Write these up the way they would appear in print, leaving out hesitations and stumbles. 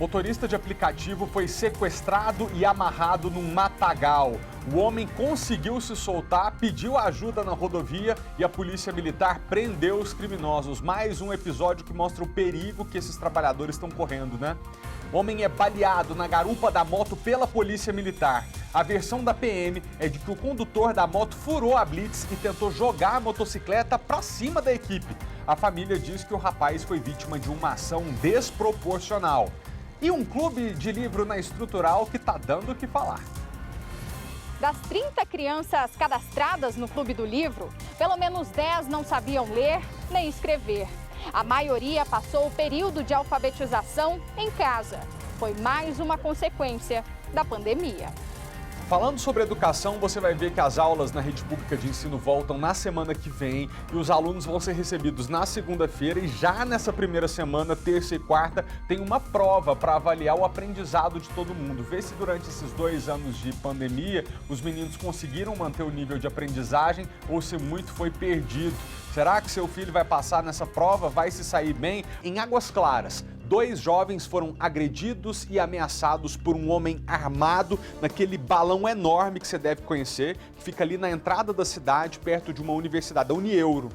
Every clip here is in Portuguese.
Motorista de aplicativo foi sequestrado e amarrado num matagal. O homem conseguiu se soltar, pediu ajuda na rodovia e a polícia militar prendeu os criminosos. Mais um episódio que mostra o perigo que esses trabalhadores estão correndo, né? O homem é baleado na garupa da moto pela polícia militar. A versão da PM é de que o condutor da moto furou a blitz e tentou jogar a motocicleta para cima da equipe. A família diz que o rapaz foi vítima de uma ação desproporcional. E um clube de livro na Estrutural que tá dando o que falar. Das 30 crianças cadastradas no Clube do Livro, pelo menos 10 não sabiam ler nem escrever. A maioria passou o período de alfabetização em casa. Foi mais uma consequência da pandemia. Falando sobre educação, você vai ver que as aulas na rede pública de ensino voltam na semana que vem e os alunos vão ser recebidos na segunda-feira e já nessa primeira semana, terça e quarta, tem uma prova para avaliar o aprendizado de todo mundo. Ver se durante esses 2 anos de pandemia os meninos conseguiram manter o nível de aprendizagem ou se muito foi perdido. Será que seu filho vai passar nessa prova? Vai se sair bem? Em Águas Claras, 2 jovens foram agredidos e ameaçados por um homem armado naquele balão enorme que você deve conhecer, que fica ali na entrada da cidade, perto de uma universidade, da Unieuro,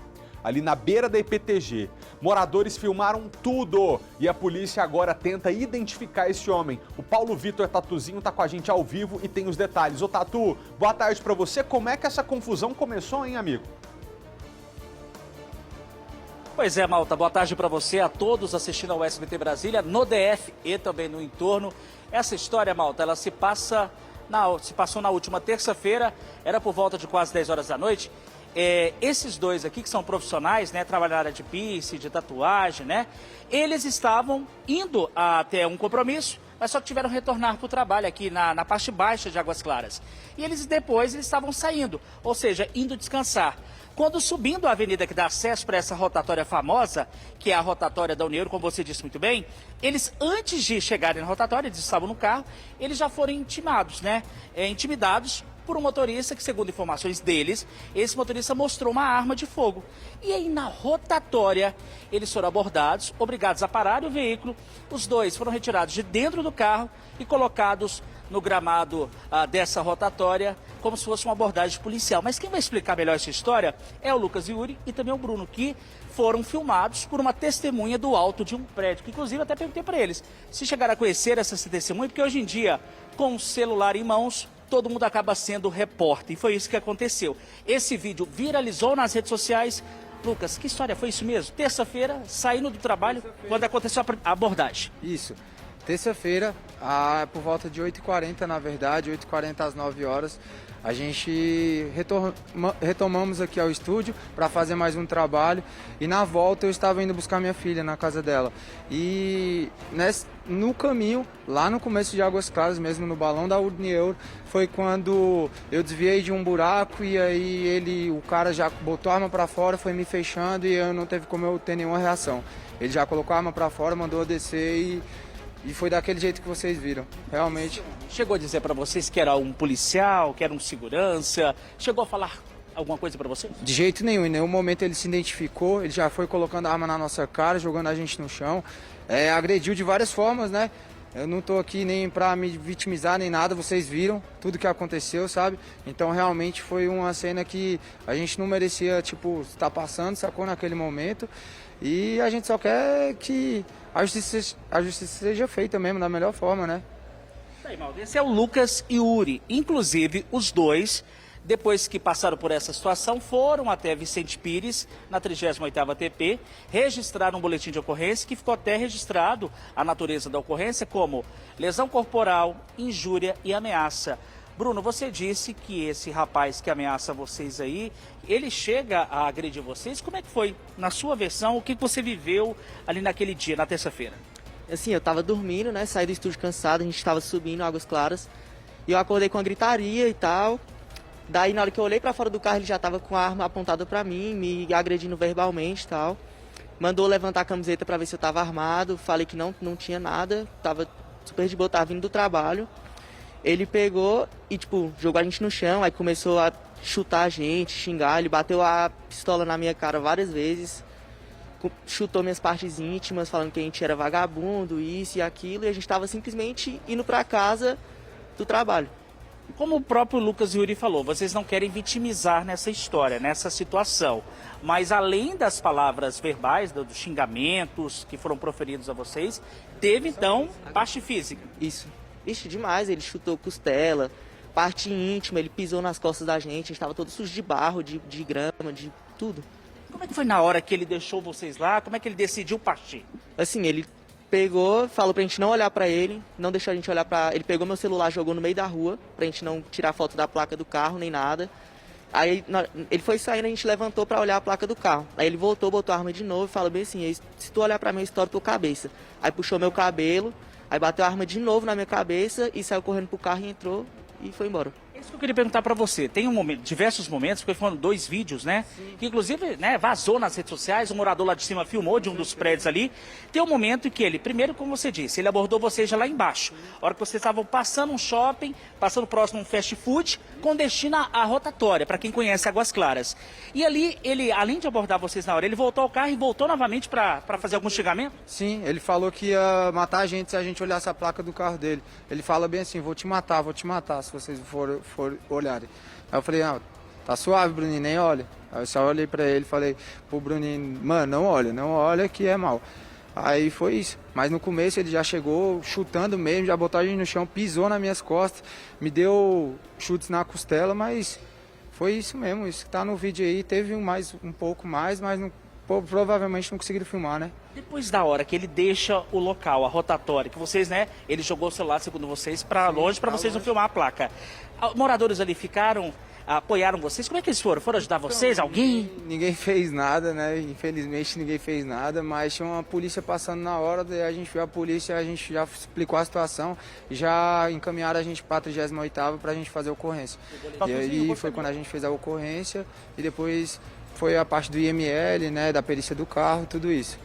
ali na beira da IPTG. Moradores filmaram tudo e a polícia agora tenta identificar esse homem. O Paulo Vitor Tatuzinho tá com a gente ao vivo e tem os detalhes. Ô Tatu, boa tarde pra você. Como é que essa confusão começou, hein, amigo? Pois é, Malta, boa tarde para você, a todos assistindo ao SBT Brasília, no DF e também no entorno. Essa história, Malta, ela se passou na última terça-feira, era por volta de quase 10 horas da noite. Esses dois aqui, que são profissionais, né, trabalham na área de piercing, de tatuagem, né, eles estavam indo até um compromisso, mas só que tiveram que retornar para o trabalho aqui na parte baixa de Águas Claras. E depois eles estavam saindo, ou seja, indo descansar. Quando subindo a avenida que dá acesso para essa rotatória famosa, que é a rotatória da Unieuro, como você disse muito bem, eles, antes de chegarem na rotatória, eles estavam no carro, eles já foram intimidados, né? Intimidados por um motorista que, segundo informações deles, esse motorista mostrou uma arma de fogo. E aí, na rotatória, eles foram abordados, obrigados a parar o veículo. Os dois foram retirados de dentro do carro e colocados no gramado dessa rotatória, como se fosse uma abordagem policial. Mas quem vai explicar melhor essa história é o Lucas Yuri e também o Bruno, que foram filmados por uma testemunha do alto de um prédio, que inclusive até perguntei para eles se chegaram a conhecer essa testemunha, porque hoje em dia, com o celular em mãos, todo mundo acaba sendo repórter, e foi isso que aconteceu. Esse vídeo viralizou nas redes sociais. Lucas, que história foi isso mesmo? Terça-feira, saindo do trabalho, quando aconteceu a abordagem. Isso. Terça-feira, por volta de 8h40, na verdade, 8h40 às 9 horas, a gente retomamos aqui ao estúdio para fazer mais um trabalho. E na volta eu estava indo buscar minha filha na casa dela. E no caminho, lá no começo de Águas Claras, mesmo no balão da Unieuro, foi quando eu desviei de um buraco e aí o cara já botou a arma para fora, foi me fechando e eu não teve como eu ter nenhuma reação. Ele já colocou a arma para fora, mandou eu descer e foi daquele jeito que vocês viram, realmente. Chegou a dizer para vocês que era um policial, que era um segurança? Chegou a falar alguma coisa para vocês? De jeito nenhum, em nenhum momento ele se identificou, ele já foi colocando a arma na nossa cara, jogando a gente no chão. Agrediu de várias formas, né? Eu não tô aqui nem para me vitimizar nem nada, vocês viram tudo que aconteceu, sabe? Então realmente foi uma cena que a gente não merecia, estar passando, sacou, naquele momento. E a gente só quer que a justiça seja feita mesmo, da melhor forma, né? Tá aí, Maldo. Esse é o Lucas e o Yuri. Inclusive, os dois, depois que passaram por essa situação, foram até Vicente Pires, na 38ª ATP, registraram um boletim de ocorrência que ficou até registrado a natureza da ocorrência como lesão corporal, injúria e ameaça. Bruno, você disse que esse rapaz que ameaça vocês aí, ele chega a agredir vocês. Como é que foi, na sua versão, o que você viveu ali naquele dia, na terça-feira? Assim, eu tava dormindo, né, saí do estúdio cansado, a gente tava subindo Águas Claras, e eu acordei com a gritaria e tal. Daí, na hora que eu olhei pra fora do carro, ele já tava com a arma apontada pra mim, me agredindo verbalmente e tal. Mandou levantar a camiseta pra ver se eu tava armado, falei que não tinha nada, tava super de boa, tava vindo do trabalho. Ele pegou e, jogou a gente no chão, aí começou a chutar a gente, xingar. Ele bateu a pistola na minha cara várias vezes. chutou minhas partes íntimas, falando que a gente era vagabundo, isso e aquilo, e a gente estava simplesmente indo para casa do trabalho. Como o próprio Lucas Yuri falou, vocês não querem vitimizar nessa história, nessa situação. Mas além das palavras verbais, dos xingamentos que foram proferidos a vocês, teve então parte física. Isso. Ixi, demais. Ele chutou costela, parte íntima, ele pisou nas costas da gente, a gente estava todo sujo de barro, de grama, de tudo. Como é que foi na hora que ele deixou vocês lá? Como é que ele decidiu partir? Assim, ele pegou, falou pra gente não olhar pra ele, não deixou a gente olhar pra... Ele pegou meu celular, jogou no meio da rua, pra gente não tirar foto da placa do carro, nem nada. Aí ele foi saindo, a gente levantou pra olhar a placa do carro. Aí ele voltou, botou a arma de novo e falou bem assim, se tu olhar pra mim, eu estouro tua cabeça. Aí puxou meu cabelo, aí bateu a arma de novo na minha cabeça e saiu correndo pro carro e entrou e foi embora. É isso que eu queria perguntar pra você. Tem diversos momentos, porque foram 2 vídeos, né? Sim. Que inclusive, né, vazou nas redes sociais, o morador lá de cima filmou de um dos prédios ali. Tem um momento em que ele, primeiro, como você disse, ele abordou vocês já lá embaixo. A hora que vocês estavam passando um shopping, passando próximo a um fast food, com destino à rotatória, pra quem conhece Águas Claras. E ali, ele, além de abordar vocês na hora, ele voltou ao carro e voltou novamente pra fazer algum xingamento? Sim, ele falou que ia matar a gente se a gente olhasse a placa do carro dele. Ele fala bem assim, vou te matar, se vocês for olharem. Aí eu falei, não, tá suave, Bruninho, nem olha. Aí eu só olhei pra ele e falei pro Bruninho, mano, não olha que é mal. Aí foi isso. Mas no começo ele já chegou chutando mesmo, já botou a gente no chão, pisou nas minhas costas, me deu chutes na costela, mas foi isso mesmo, isso que tá no vídeo aí. Teve um pouco mais, mas não, provavelmente não conseguiram filmar, né? Depois da hora que ele deixa o local, a rotatória, que vocês, né, ele jogou o celular, segundo vocês, pra longe, pra vocês não filmar a placa. Moradores ali ficaram, apoiaram vocês? Como é que eles foram? Foram ajudar vocês? Alguém? Ninguém fez nada, né? Infelizmente ninguém fez nada, mas tinha uma polícia passando na hora, daí a gente viu a polícia, a gente já explicou a situação, já encaminharam a gente para a 38ª pra gente fazer a ocorrência. E aí foi quando a gente fez a ocorrência e depois foi a parte do IML, né, da perícia do carro, tudo isso.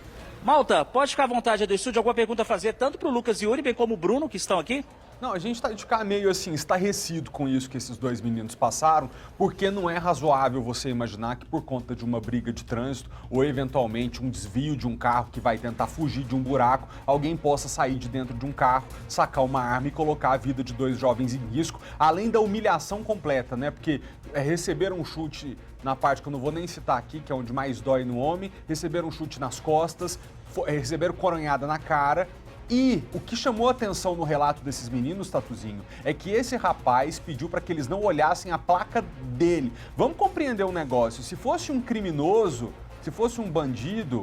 Malta, pode ficar à vontade do estúdio, alguma pergunta a fazer, tanto pro Lucas Yuri, bem como o Bruno, que estão aqui? Não, a gente tá de ficar meio assim, estarrecido com isso que esses 2 meninos passaram, porque não é razoável você imaginar que por conta de uma briga de trânsito ou eventualmente um desvio de um carro que vai tentar fugir de um buraco, alguém possa sair de dentro de um carro, sacar uma arma e colocar a vida de 2 jovens em risco, além da humilhação completa, né? Porque receberam um chute na parte que eu não vou nem citar aqui, que é onde mais dói no homem, receberam um chute nas costas, receberam coronhada na cara. E o que chamou a atenção no relato desses meninos, Tatuzinho, é que esse rapaz pediu para que eles não olhassem a placa dele. Vamos compreender um negócio, se fosse um criminoso, se fosse um bandido,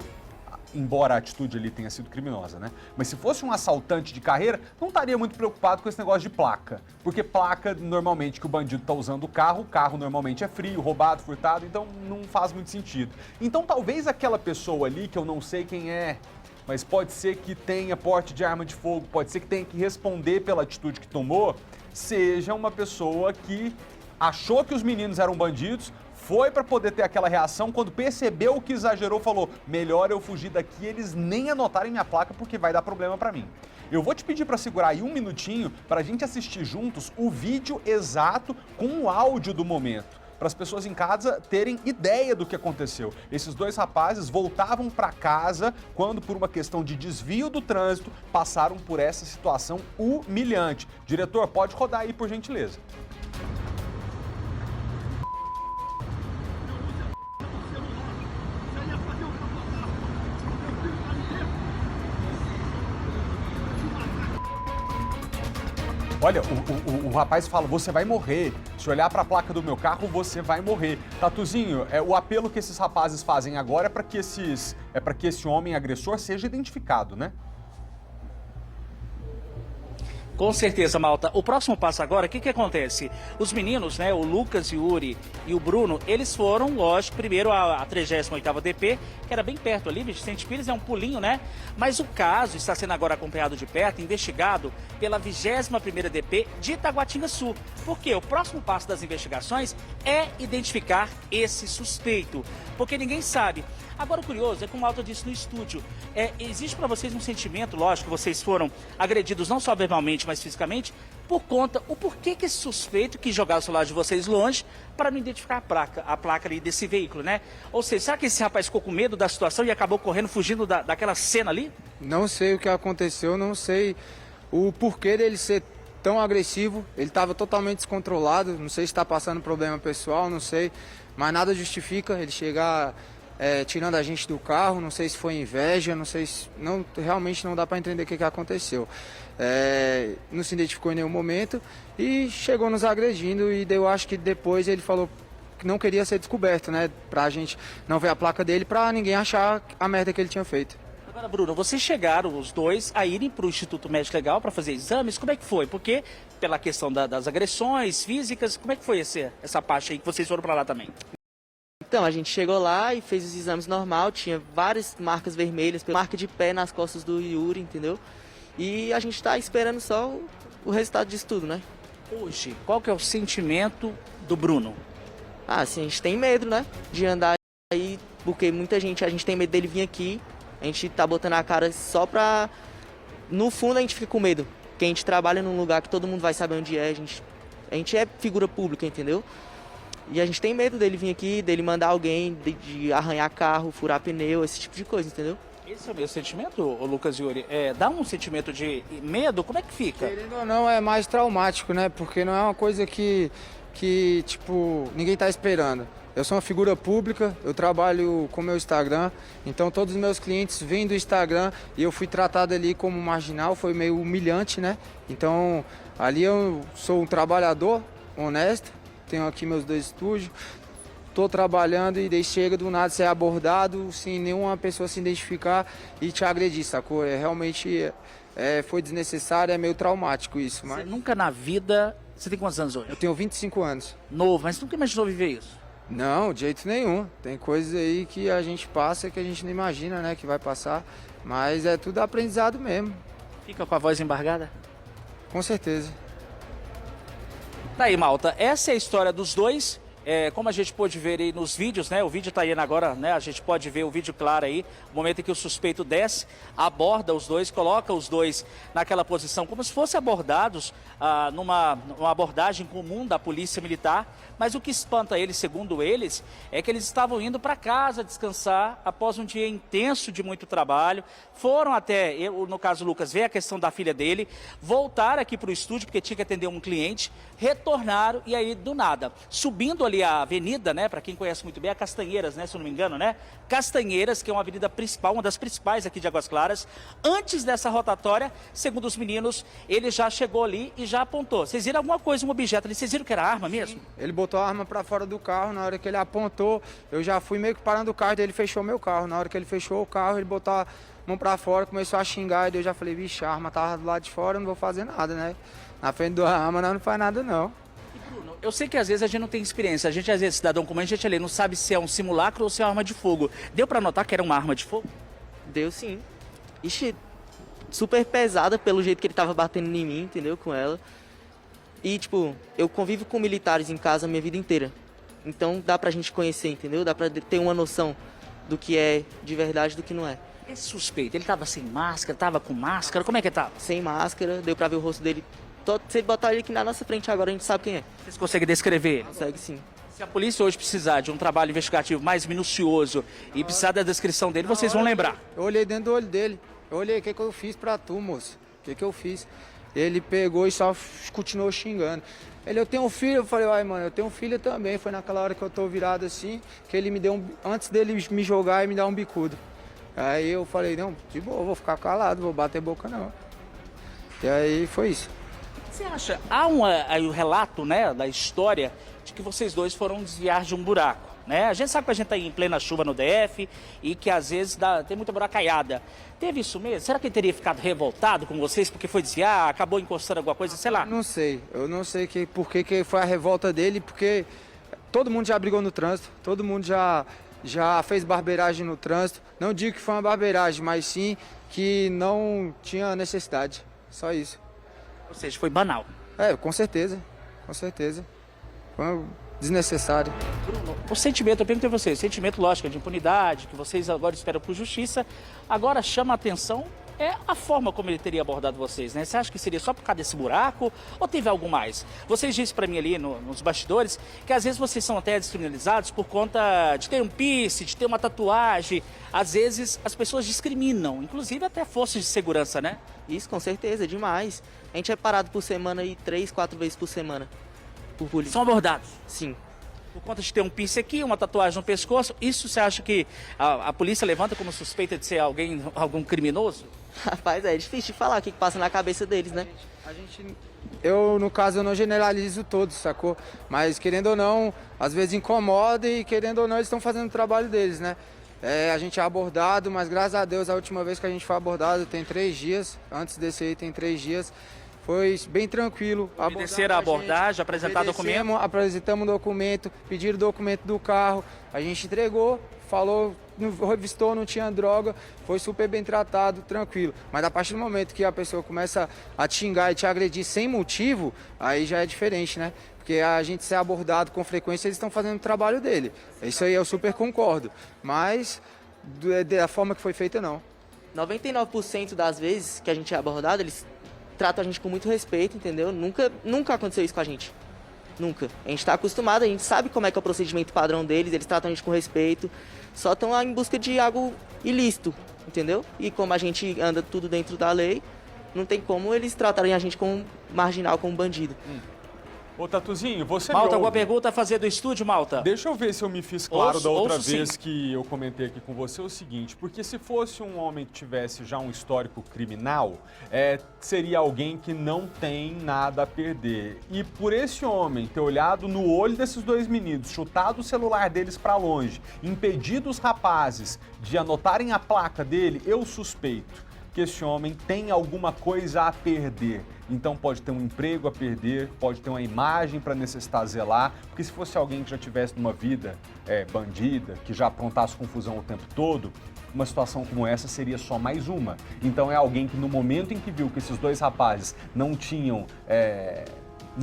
embora a atitude ali tenha sido criminosa, né? Mas se fosse um assaltante de carreira, não estaria muito preocupado com esse negócio de placa. Porque placa, normalmente, que o bandido está usando o carro normalmente é frio, roubado, furtado, então não faz muito sentido. Então talvez aquela pessoa ali, que eu não sei quem é, mas pode ser que tenha porte de arma de fogo, pode ser que tenha que responder pela atitude que tomou, seja uma pessoa que achou que os meninos eram bandidos, foi para poder ter aquela reação, quando percebeu que exagerou, falou, melhor eu fugir daqui, eles nem anotarem minha placa porque vai dar problema para mim. Eu vou te pedir para segurar aí 1 minutinho para a gente assistir juntos o vídeo exato com o áudio do momento, para as pessoas em casa terem ideia do que aconteceu. Esses 2 rapazes voltavam para casa quando, por uma questão de desvio do trânsito, passaram por essa situação humilhante. Diretor, pode rodar aí, por gentileza. Olha, o rapaz fala, você vai morrer. Se olhar para a placa do meu carro, você vai morrer. Tatuzinho, o apelo que esses rapazes fazem agora é para que esse homem agressor seja identificado, né? Com certeza, Malta. O próximo passo agora, o que acontece? Os meninos, né, o Lucas Yuri e o Bruno, eles foram, lógico, primeiro a 38ª DP, que era bem perto ali, Vicente Pires, é um pulinho, né? Mas o caso está sendo agora acompanhado de perto, investigado pela 21ª DP de Taguatinga Sul. Porque o próximo passo das investigações é identificar esse suspeito, porque ninguém sabe. Agora, o curioso é como o Malta disse no estúdio, existe para vocês um sentimento, lógico, vocês foram agredidos não só verbalmente, mais fisicamente, por conta, o porquê que esse suspeito quis jogar o celular de vocês longe para não identificar a placa ali desse veículo, né? Ou seja, será que esse rapaz ficou com medo da situação e acabou correndo, fugindo daquela cena ali? Não sei o que aconteceu, não sei o porquê dele ser tão agressivo. Ele estava totalmente descontrolado, não sei se está passando problema pessoal, não sei, mas nada justifica ele chegar tirando a gente do carro. Não sei se foi inveja, não sei se... realmente não dá para entender o que aconteceu. Não se identificou em nenhum momento e chegou nos agredindo, e eu acho que depois ele falou que não queria ser descoberto, né? Pra gente não ver a placa dele, pra ninguém achar a merda que ele tinha feito. Agora, Bruno, vocês chegaram, os dois, a irem para o Instituto Médico Legal para fazer exames. Como é que foi? Porque, pela questão das agressões físicas, como é que foi essa parte aí que vocês foram para lá também? Então, a gente chegou lá e fez os exames normal, tinha várias marcas vermelhas, marca de pé nas costas do Yuri, entendeu? E a gente está esperando só o resultado disso tudo, né? Hoje, qual que é o sentimento do Bruno? Ah, assim, a gente tem medo, né? De andar aí, porque a gente tem medo dele vir aqui. A gente tá botando a cara só pra... No fundo a gente fica com medo, porque a gente trabalha num lugar que todo mundo vai saber onde é. A gente é figura pública, entendeu? E a gente tem medo dele vir aqui, dele mandar alguém, de arranhar carro, furar pneu, esse tipo de coisa, entendeu? Esse é o meu sentimento, Lucas e Yuri. Dá um sentimento de medo? Como é que fica? Querendo ou não, é mais traumático, né? Porque não é uma coisa que tipo, ninguém tá esperando. Eu sou uma figura pública, eu trabalho com meu Instagram, então todos os meus clientes vêm do Instagram e eu fui tratado ali como marginal, foi meio humilhante, né? Então, ali eu sou um trabalhador honesto, tenho aqui meus 2 estúdios, estou trabalhando e daí chega do nada ser abordado sem nenhuma pessoa se identificar e te agredir, sacou? Realmente foi desnecessário, é meio traumático isso. Mas... Você nunca na vida... Você tem quantos anos hoje? Eu tenho 25 anos. Novo, mas nunca imaginou viver isso? Não, de jeito nenhum. Tem coisas aí que a gente passa que a gente não imagina, né, que vai passar. Mas é tudo aprendizado mesmo. Fica com a voz embargada? Com certeza. Tá aí, malta. Essa é a história dos dois. Como a gente pôde ver aí nos vídeos, né? O vídeo tá aí agora, né? A gente pode ver o vídeo claro aí. O momento em que o suspeito desce, aborda os dois, coloca os dois naquela posição, como se fossem abordados numa abordagem comum da polícia militar. Mas o que espanta eles, segundo eles, é que eles estavam indo para casa descansar após um dia intenso de muito trabalho. Foram até, no caso Lucas, ver a questão da filha dele, voltaram aqui para o estúdio porque tinha que atender um cliente, retornaram e aí do nada, subindo ali a avenida, né, para quem conhece muito bem, a Castanheiras, né, se eu não me engano, né? Castanheiras, que é uma avenida principal, uma das principais aqui de Águas Claras. Antes dessa rotatória, segundo os meninos, ele já chegou ali e já apontou. Vocês viram alguma coisa, um objeto ali? Vocês viram que era arma mesmo? Ele botou a arma para fora do carro, na hora que ele apontou, eu já fui meio que parando o carro, daí ele fechou meu carro. Na hora que ele fechou o carro, ele botou a mão para fora, começou a xingar, e daí eu já falei, vixe, a arma tava do lado de fora, eu não vou fazer nada, né? Na frente da arma não faz nada não. Bruno, eu sei que às vezes a gente não tem experiência, a gente às vezes, cidadão comum, a gente ali não sabe se é um simulacro ou se é uma arma de fogo. Deu pra notar que era uma arma de fogo? Deu sim. Ixi, super pesada pelo jeito que ele tava batendo em mim, entendeu? Com ela. E, tipo, eu convivo com militares em casa a minha vida inteira. Então dá pra gente conhecer, entendeu? Dá pra ter uma noção do que é de verdade e do que não é. Esse suspeito, ele tava sem máscara, tava com máscara, como é que tava? Sem máscara, deu pra ver o rosto dele. Se ele botar ele aqui na nossa frente agora, a gente sabe quem é. Vocês conseguem descrever ele? Consegue sim. Se a polícia hoje precisar de um trabalho investigativo mais minucioso e precisar da descrição dele, vocês vão lembrar. Eu olhei dentro do olho dele. Eu olhei, o que eu fiz pra tu, moço? O que eu fiz? Ele pegou e só continuou xingando. Eu tenho um filho, eu falei, ai mano, eu tenho um filho também. Foi naquela hora que eu tô virado assim, que ele me deu antes dele me jogar e me dar um bicudo. Aí eu falei, não, de boa, vou ficar calado, vou bater boca não. E aí foi isso. Você acha, há aí o relato, né, da história de que vocês dois foram desviar de um buraco, né? A gente sabe que a gente tá em plena chuva no DF e que às vezes tem muita buracaiada. Teve isso mesmo? Será que ele teria ficado revoltado com vocês porque foi desviar, acabou encostando alguma coisa, sei lá? Não sei, eu não sei por que foi a revolta dele, porque todo mundo já brigou no trânsito, todo mundo já fez barbeiragem no trânsito. Não digo que foi uma barbeiragem, mas sim que não tinha necessidade, só isso. Ou seja, foi banal. Com certeza, com certeza. Foi desnecessário. Bruno, o sentimento, eu perguntei a vocês, o sentimento, lógico, de impunidade, que vocês agora esperam por justiça, agora chama a atenção é a forma como ele teria abordado vocês, né? Você acha que seria só por causa desse buraco ou teve algo mais? Vocês disseram para mim ali nos bastidores que às vezes vocês são até descriminalizados por conta de ter um piercing, de ter uma tatuagem. Às vezes as pessoas discriminam, inclusive até forças de segurança, né? Isso, com certeza, demais. A gente é parado por semana aí 3, 4 vezes por semana por polícia. São abordados. Sim. Por conta de ter um piercing aqui, uma tatuagem no pescoço, isso você acha que a polícia levanta como suspeita de ser algum criminoso? Rapaz, é difícil de falar o que passa na cabeça deles, né? No caso, eu não generalizo todos, sacou? Mas, querendo ou não, às vezes incomoda e, querendo ou não, eles estão fazendo o trabalho deles, né? A gente é abordado, mas graças a Deus, a última vez que a gente foi abordado tem 3 dias. Antes desse aí tem 3 dias. Foi bem tranquilo. Obedeceram a abordagem, apresentar documento? Apresentamos o documento, pediram o documento do carro, a gente entregou, falou, revistou, não tinha droga, foi super bem tratado, tranquilo. Mas a partir do momento que a pessoa começa a te xingar e te agredir sem motivo, aí já é diferente, né? Porque a gente ser abordado com frequência, eles estão fazendo o trabalho dele. Isso aí eu super concordo. Mas da forma que foi feita, não. 99% das vezes que a gente é abordado, eles tratam a gente com muito respeito, entendeu? Nunca aconteceu isso com a gente. Nunca. A gente está acostumado, a gente sabe como é que é o procedimento padrão deles, eles tratam a gente com respeito, só estão em busca de algo ilícito, entendeu? E como a gente anda tudo dentro da lei, não tem como eles tratarem a gente como marginal, como bandido. Ô, Tatuzinho, você Malta, alguma pergunta a fazer do estúdio, Malta? Deixa eu ver se eu me fiz claro da outra vez sim. que eu comentei aqui com você o seguinte, porque se fosse um homem que tivesse já um histórico criminal, seria alguém que não tem nada a perder. E por esse homem ter olhado no olho desses 2 meninos, chutado o celular deles pra longe, impedido os rapazes de anotarem a placa dele, eu suspeito que esse homem tem alguma coisa a perder. Então pode ter um emprego a perder, pode ter uma imagem para necessitar zelar, porque se fosse alguém que já tivesse numa vida bandida, que já aprontasse confusão o tempo todo, uma situação como essa seria só mais uma. Então é alguém que no momento em que viu que esses 2 rapazes não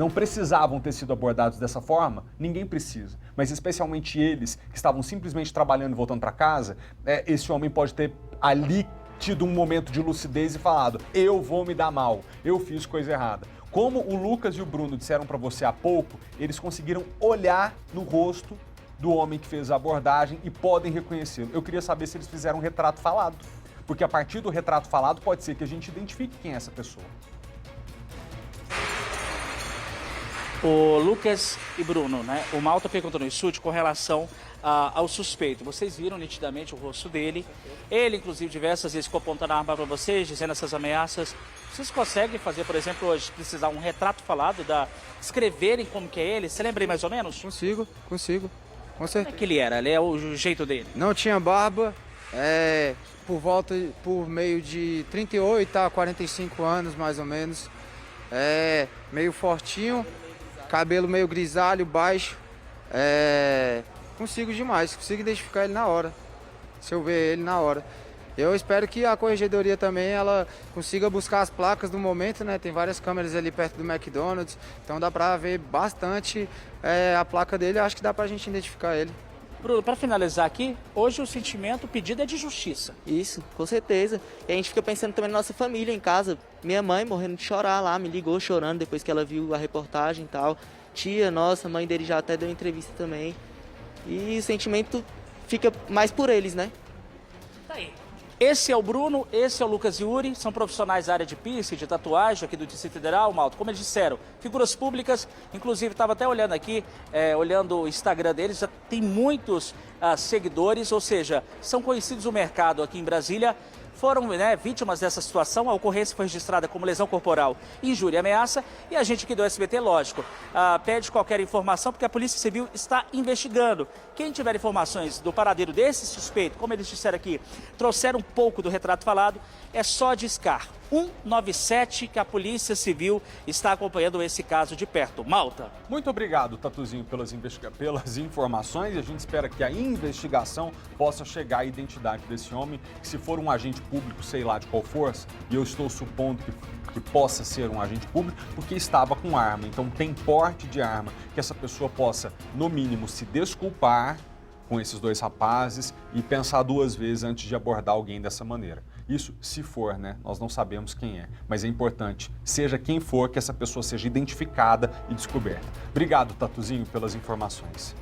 precisavam ter sido abordados dessa forma, ninguém precisa. Mas especialmente eles, que estavam simplesmente trabalhando e voltando para casa, esse homem pode ter ali tido um momento de lucidez e falado, eu vou me dar mal, eu fiz coisa errada. Como o Lucas e o Bruno disseram para você há pouco, eles conseguiram olhar no rosto do homem que fez a abordagem e podem reconhecê-lo. Eu queria saber se eles fizeram um retrato falado, porque a partir do retrato falado pode ser que a gente identifique quem é essa pessoa. O Lucas e Bruno, né? O Malta perguntou no estúdio com relação ao suspeito. Vocês viram nitidamente o rosto dele. Ele, inclusive, diversas vezes ficou apontando a arma para vocês, dizendo essas ameaças. Vocês conseguem fazer, por exemplo, hoje, precisar um retrato falado, escreverem como que é ele? Você lembra aí mais ou menos? Consigo. Com certeza. Como é que ele era? Ele é o jeito dele? Não tinha barba, por meio de 38 a 45 anos, mais ou menos. Meio fortinho, cabelo meio grisalho, baixo. Consigo demais, consigo identificar ele na hora, se eu ver ele na hora. Eu espero que a corregedoria também ela consiga buscar as placas do momento, né? Tem várias câmeras ali perto do McDonald's, então dá pra ver bastante a placa dele, eu acho que dá pra gente identificar ele. Bruno, para finalizar aqui, hoje o sentimento, o pedido é de justiça. Isso, com certeza. E a gente fica pensando também na nossa família em casa. Minha mãe morrendo de chorar lá, me ligou chorando depois que ela viu a reportagem e tal. Tia, nossa, mãe dele já até deu entrevista também. E o sentimento fica mais por eles, né? Tá aí. Esse é o Bruno, esse é o Lucas Yuri, são profissionais da área de piercing, de tatuagem aqui do Distrito Federal, Malta. Como eles disseram, figuras públicas, inclusive estava até olhando aqui, olhando o Instagram deles, já tem muitos seguidores, ou seja, são conhecidos no mercado aqui em Brasília. Foram vítimas dessa situação, a ocorrência foi registrada como lesão corporal, injúria e ameaça, e a gente aqui do SBT, lógico, pede qualquer informação, porque a Polícia Civil está investigando. Quem tiver informações do paradeiro desse suspeito, como eles disseram aqui, trouxeram um pouco do retrato falado, é só discar 197 que a Polícia Civil está acompanhando esse caso de perto. Malta. Muito obrigado, Tatuzinho, pelas informações e a gente espera que a investigação possa chegar à identidade desse homem, que se for um agente público, sei lá de qual força, e eu estou supondo que possa ser um agente público, porque estava com arma, então tem porte de arma, que essa pessoa possa, no mínimo, se desculpar com esses 2 rapazes e pensar 2 vezes antes de abordar alguém dessa maneira. Isso se for, né? Nós não sabemos quem é, mas é importante, seja quem for, que essa pessoa seja identificada e descoberta. Obrigado, Tatuzinho, pelas informações.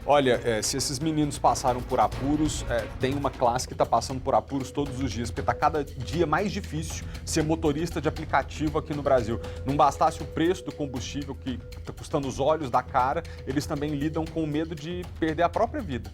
Olha, se esses meninos passaram por apuros, tem uma classe que está passando por apuros todos os dias, porque está cada dia mais difícil ser motorista de aplicativo aqui no Brasil. Não bastasse o preço do combustível, que está custando os olhos da cara, eles também lidam com o medo de perder a própria vida.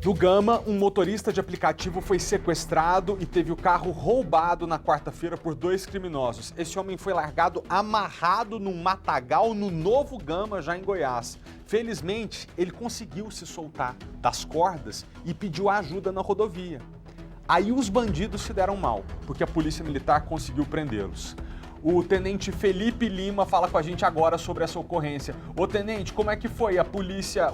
No Gama, um motorista de aplicativo foi sequestrado e teve o carro roubado na quarta-feira por 2 criminosos. Esse homem foi largado amarrado num matagal no Novo Gama, já em Goiás. Felizmente, ele conseguiu se soltar das cordas e pediu ajuda na rodovia. Aí os bandidos se deram mal, porque a Polícia Militar conseguiu prendê-los. O tenente Felipe Lima fala com a gente agora sobre essa ocorrência. Ô tenente, como é que foi? A polícia,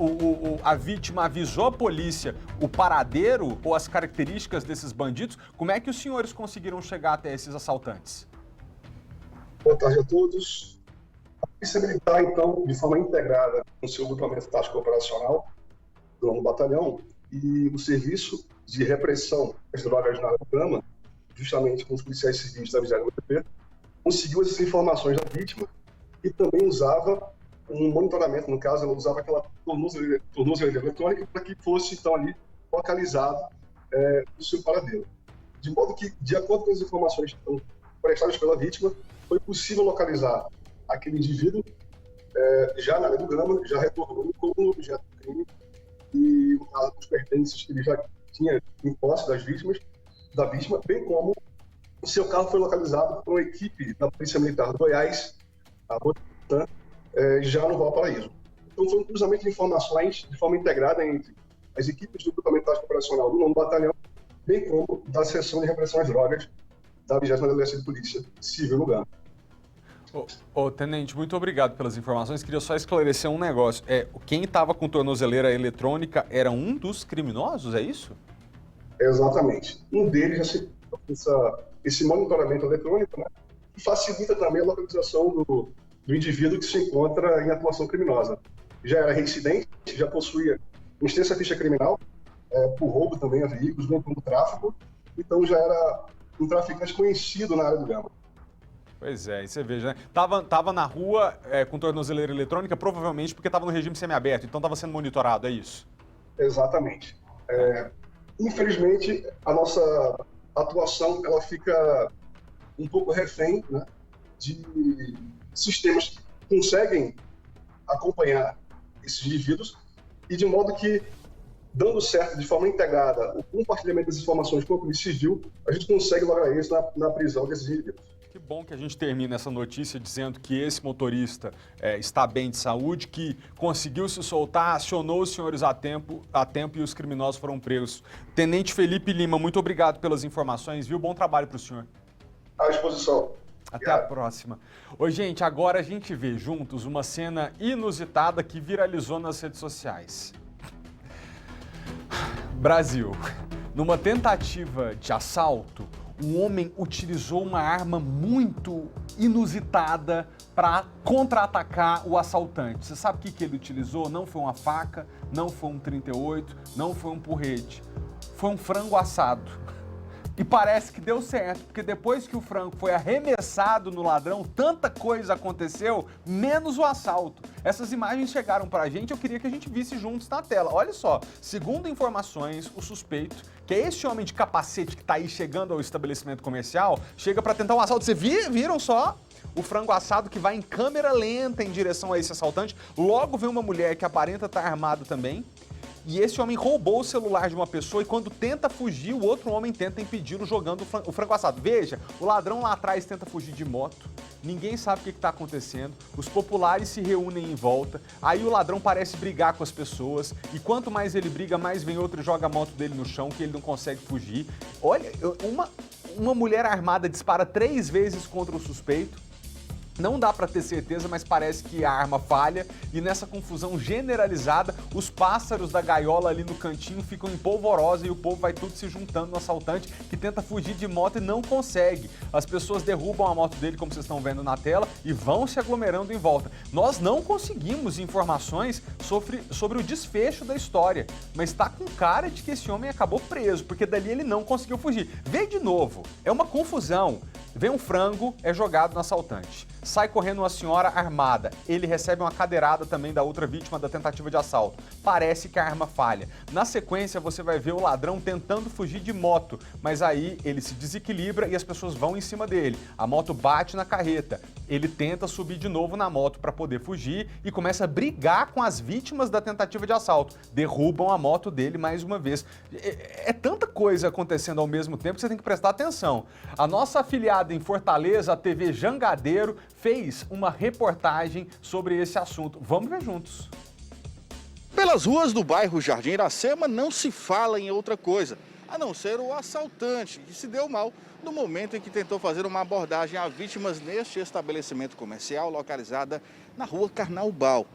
a vítima avisou a polícia o paradeiro ou as características desses bandidos? Como é que os senhores conseguiram chegar até esses assaltantes? Boa tarde a todos. A Polícia Militar, então, de forma integrada com o seu grupamento tático operacional do 9º Batalhão e o Serviço de Repressão às Drogas na área do Gama, justamente com os policiais civis da 20ª DP, conseguiu essas informações da vítima e também usava um monitoramento, no caso, ela usava aquela tornozeleira eletrônica para que fosse, então, ali localizado o seu paradeiro. De modo que, de acordo com as informações prestadas pela vítima, foi possível localizar aquele indivíduo já na área do Gama, já retornou como objeto do crime e os pertences que ele já tinha em posse da vítima, bem como o seu carro foi localizado por uma equipe da Polícia Militar do Goiás, a Rotan, já no Valparaíso. Então, foi um cruzamento de informações de forma integrada entre as equipes do Grupamento Tático Operacional do 9º Batalhão, bem como da Seção de Repressão às Drogas da 20ª Delegacia de Polícia Civil no Gama. Tenente, muito obrigado pelas informações. Queria só esclarecer um negócio. Quem estava com tornozeleira eletrônica era um dos criminosos, é isso? Exatamente. Um deles já se esse monitoramento eletrônico, né, que facilita também a localização do indivíduo que se encontra em atuação criminosa. Já era reincidente, já possuía uma extensa ficha criminal, por roubo também a veículos, bem como tráfico, então já era um traficante conhecido na área do Gama. Pois é, e você veja, né? Tava na rua com tornozeleira eletrônica, provavelmente porque estava no regime semiaberto, então estava sendo monitorado, é isso? Exatamente. Infelizmente, a nossa atuação ela fica um pouco refém, né, de sistemas que conseguem acompanhar esses indivíduos e de modo que, dando certo de forma integrada o compartilhamento das informações com a Polícia Civil, a gente consegue lograr isso na prisão desses indivíduos. Que bom que a gente termina essa notícia dizendo que esse motorista está bem de saúde, que conseguiu se soltar, acionou os senhores a tempo e os criminosos foram presos. Tenente Felipe Lima, muito obrigado pelas informações, viu? Bom trabalho para o senhor. À disposição. Até a próxima. Oi, gente, agora a gente vê juntos uma cena inusitada que viralizou nas redes sociais. Brasil. Numa tentativa de assalto, um homem utilizou uma arma muito inusitada para contra-atacar o assaltante. Você sabe o que ele utilizou? Não foi uma faca, não foi um 38, não foi um porrete. Foi um frango assado. E parece que deu certo, porque depois que o frango foi arremessado no ladrão, tanta coisa aconteceu, menos o assalto. Essas imagens chegaram pra gente, eu queria que a gente visse juntos na tela. Olha só, segundo informações, o suspeito, que é esse homem de capacete que tá aí chegando ao estabelecimento comercial, chega pra tentar um assalto. Vocês viram só? O frango assado que vai em câmera lenta em direção a esse assaltante. Logo vem uma mulher que aparenta estar armada também. E esse homem roubou o celular de uma pessoa e quando tenta fugir, o outro homem tenta impedi-lo jogando o frango assado. Veja, o ladrão lá atrás tenta fugir de moto, ninguém sabe o que está acontecendo, os populares se reúnem em volta, aí o ladrão parece brigar com as pessoas e quanto mais ele briga, mais vem outro e joga a moto dele no chão, que ele não consegue fugir. Olha, uma mulher armada dispara 3 vezes contra o suspeito. Não dá para ter certeza, mas parece que a arma falha e nessa confusão generalizada, os pássaros da gaiola ali no cantinho ficam em polvorosa e o povo vai tudo se juntando no assaltante que tenta fugir de moto e não consegue. As pessoas derrubam a moto dele, como vocês estão vendo na tela, e vão se aglomerando em volta. Nós não conseguimos informações sobre o desfecho da história, mas está com cara de que esse homem acabou preso, porque dali ele não conseguiu fugir. Vê de novo, é uma confusão. Vem um frango, é jogado no assaltante. Sai correndo uma senhora armada. Ele recebe uma cadeirada também da outra vítima da tentativa de assalto. Parece que a arma falha. Na sequência, você vai ver o ladrão tentando fugir de moto, mas aí ele se desequilibra e as pessoas vão em cima dele. A moto bate na carreta. Ele tenta subir de novo na moto para poder fugir e começa a brigar com as vítimas da tentativa de assalto. Derrubam a moto dele mais uma vez. É tanta coisa acontecendo ao mesmo tempo que você tem que prestar atenção. A nossa afiliada em Fortaleza, a TV Jangadeiro, fez uma reportagem sobre esse assunto. Vamos ver juntos. Pelas ruas do bairro Jardim Iracema não se fala em outra coisa, a não ser o assaltante, que se deu mal no momento em que tentou fazer uma abordagem a vítimas neste estabelecimento comercial localizada na rua Carnaubal.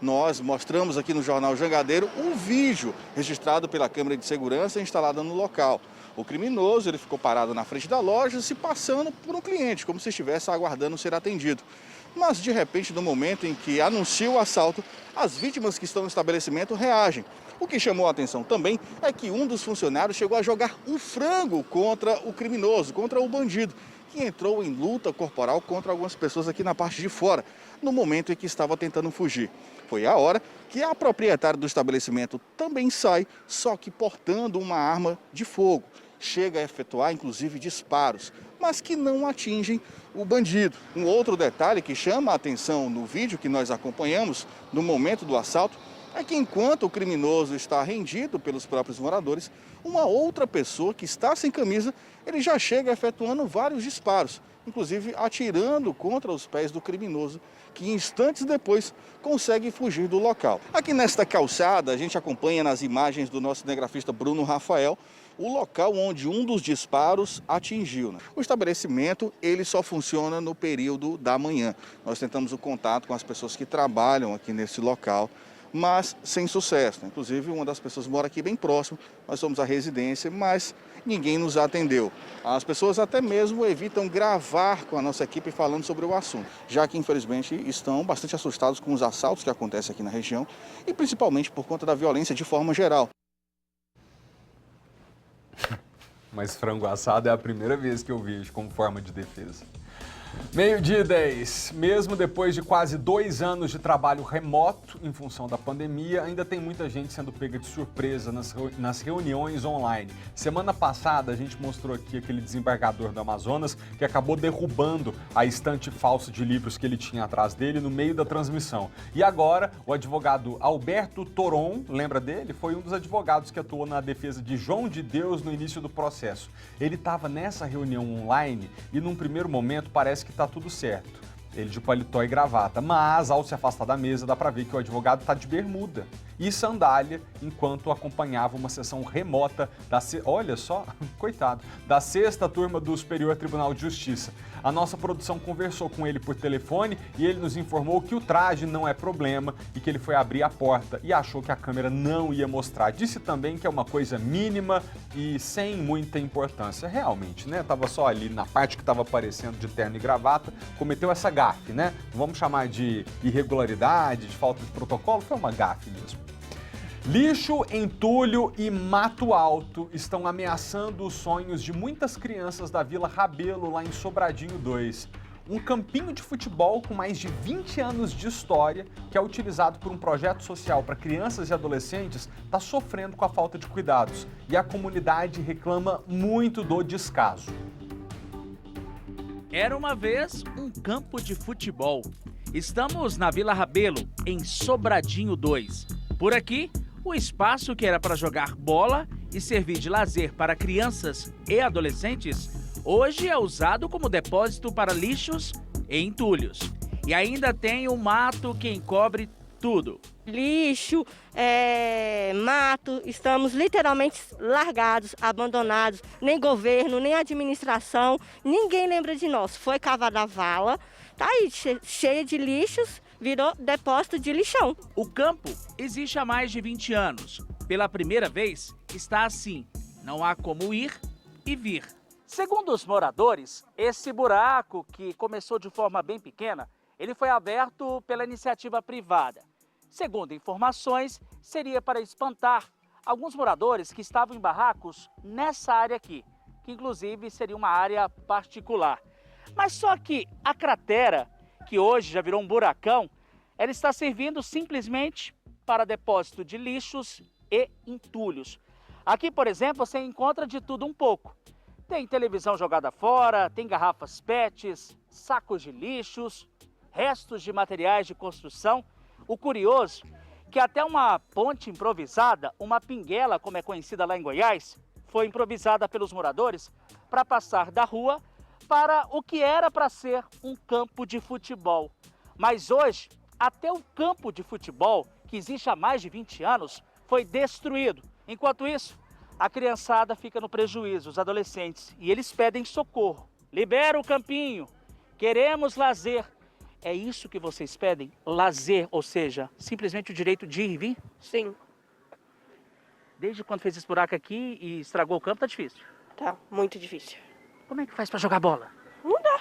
Nós mostramos aqui no Jornal Jangadeiro um vídeo registrado pela câmera de segurança instalada no local. O criminoso ele ficou parado na frente da loja, se passando por um cliente, como se estivesse aguardando ser atendido. Mas, de repente, no momento em que anuncia o assalto, as vítimas que estão no estabelecimento reagem. O que chamou a atenção também é que um dos funcionários chegou a jogar um frango contra o criminoso, contra o bandido, que entrou em luta corporal contra algumas pessoas aqui na parte de fora, no momento em que estava tentando fugir. Foi a hora que a proprietária do estabelecimento também sai, só que portando uma arma de fogo. Chega a efetuar, inclusive, disparos, mas que não atingem o bandido. Um outro detalhe que chama a atenção no vídeo que nós acompanhamos no momento do assalto é que enquanto o criminoso está rendido pelos próprios moradores, uma outra pessoa que está sem camisa, ele já chega efetuando vários disparos, inclusive atirando contra os pés do criminoso, que instantes depois consegue fugir do local. Aqui nesta calçada, a gente acompanha nas imagens do nosso cinegrafista Bruno Rafael, o local onde um dos disparos atingiu. O estabelecimento ele só funciona no período da manhã. Nós tentamos o contato com as pessoas que trabalham aqui nesse local, mas sem sucesso. Inclusive, uma das pessoas mora aqui bem próximo, nós somos a residência, mas ninguém nos atendeu. As pessoas até mesmo evitam gravar com a nossa equipe falando sobre o assunto, já que, infelizmente, estão bastante assustados com os assaltos que acontecem aqui na região e principalmente por conta da violência de forma geral. Mas frango assado é a primeira vez que eu vejo como forma de defesa. 12:10. Mesmo depois de quase 2 anos de trabalho remoto em função da pandemia, ainda tem muita gente sendo pega de surpresa nas reuniões online. Semana passada a gente mostrou aqui aquele desembargador do Amazonas que acabou derrubando a estante falsa de livros que ele tinha atrás dele no meio da transmissão. E agora o advogado Alberto Toron, lembra dele? Foi um dos advogados que atuou na defesa de João de Deus no início do processo. Ele estava nessa reunião online e num primeiro momento parece que está tudo certo. Ele de paletó e gravata, mas ao se afastar da mesa dá para ver que o advogado está de bermuda e sandália enquanto acompanhava uma sessão remota olha só, coitado, da 6ª turma do Superior Tribunal de Justiça. A nossa produção conversou com ele por telefone e ele nos informou que o traje não é problema e que ele foi abrir a porta e achou que a câmera não ia mostrar. Disse também que é uma coisa mínima e sem muita importância. Realmente, né? Tava só ali na parte que estava aparecendo de terno e gravata, cometeu essa gafe, né? Vamos chamar de irregularidade, de falta de protocolo, foi uma gafe mesmo. Lixo, entulho e mato alto estão ameaçando os sonhos de muitas crianças da Vila Rabelo, lá em Sobradinho 2. Um campinho de futebol com mais de 20 anos de história, que é utilizado por um projeto social para crianças e adolescentes, está sofrendo com a falta de cuidados. E a comunidade reclama muito do descaso. Era uma vez um campo de futebol. Estamos na Vila Rabelo, em Sobradinho 2. Por aqui, o espaço que era para jogar bola e servir de lazer para crianças e adolescentes, hoje é usado como depósito para lixos e entulhos. E ainda tem o mato que encobre tudo. Lixo, mato, estamos literalmente largados, abandonados, nem governo, nem administração, ninguém lembra de nós. Foi cavada a vala, tá aí cheia de lixos, virou depósito de lixão. O campo existe há mais de 20 anos. Pela primeira vez, está assim. Não há como ir e vir. Segundo os moradores, esse buraco, que começou de forma bem pequena, ele foi aberto pela iniciativa privada. Segundo informações, seria para espantar alguns moradores que estavam em barracos nessa área aqui, que inclusive seria uma área particular. Mas só que a cratera, que hoje já virou um buracão, ela está servindo simplesmente para depósito de lixos e entulhos. Aqui, por exemplo, você encontra de tudo um pouco. Tem televisão jogada fora, tem garrafas PETs, sacos de lixos, restos de materiais de construção. O curioso é que até uma ponte improvisada, uma pinguela, como é conhecida lá em Goiás, foi improvisada pelos moradores para passar da rua para o que era para ser um campo de futebol. Mas hoje, até o campo de futebol, que existe há mais de 20 anos, foi destruído. Enquanto isso, a criançada fica no prejuízo, os adolescentes, e eles pedem socorro. Libera o campinho, queremos lazer. É isso que vocês pedem? Lazer, ou seja, simplesmente o direito de ir e vir? Sim. Desde quando fez esse buraco aqui e estragou o campo, tá difícil. Tá, muito difícil. Como é que faz para jogar bola? Não dá.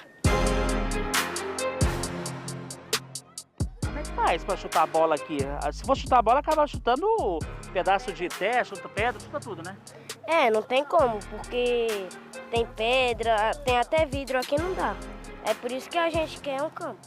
Como é que faz para chutar a bola aqui? Se for chutar a bola, acaba chutando pedaço de terra, chuta pedra, chuta tudo, né? Não tem como, porque tem pedra, tem até vidro aqui, não dá. É por isso que a gente quer um campo.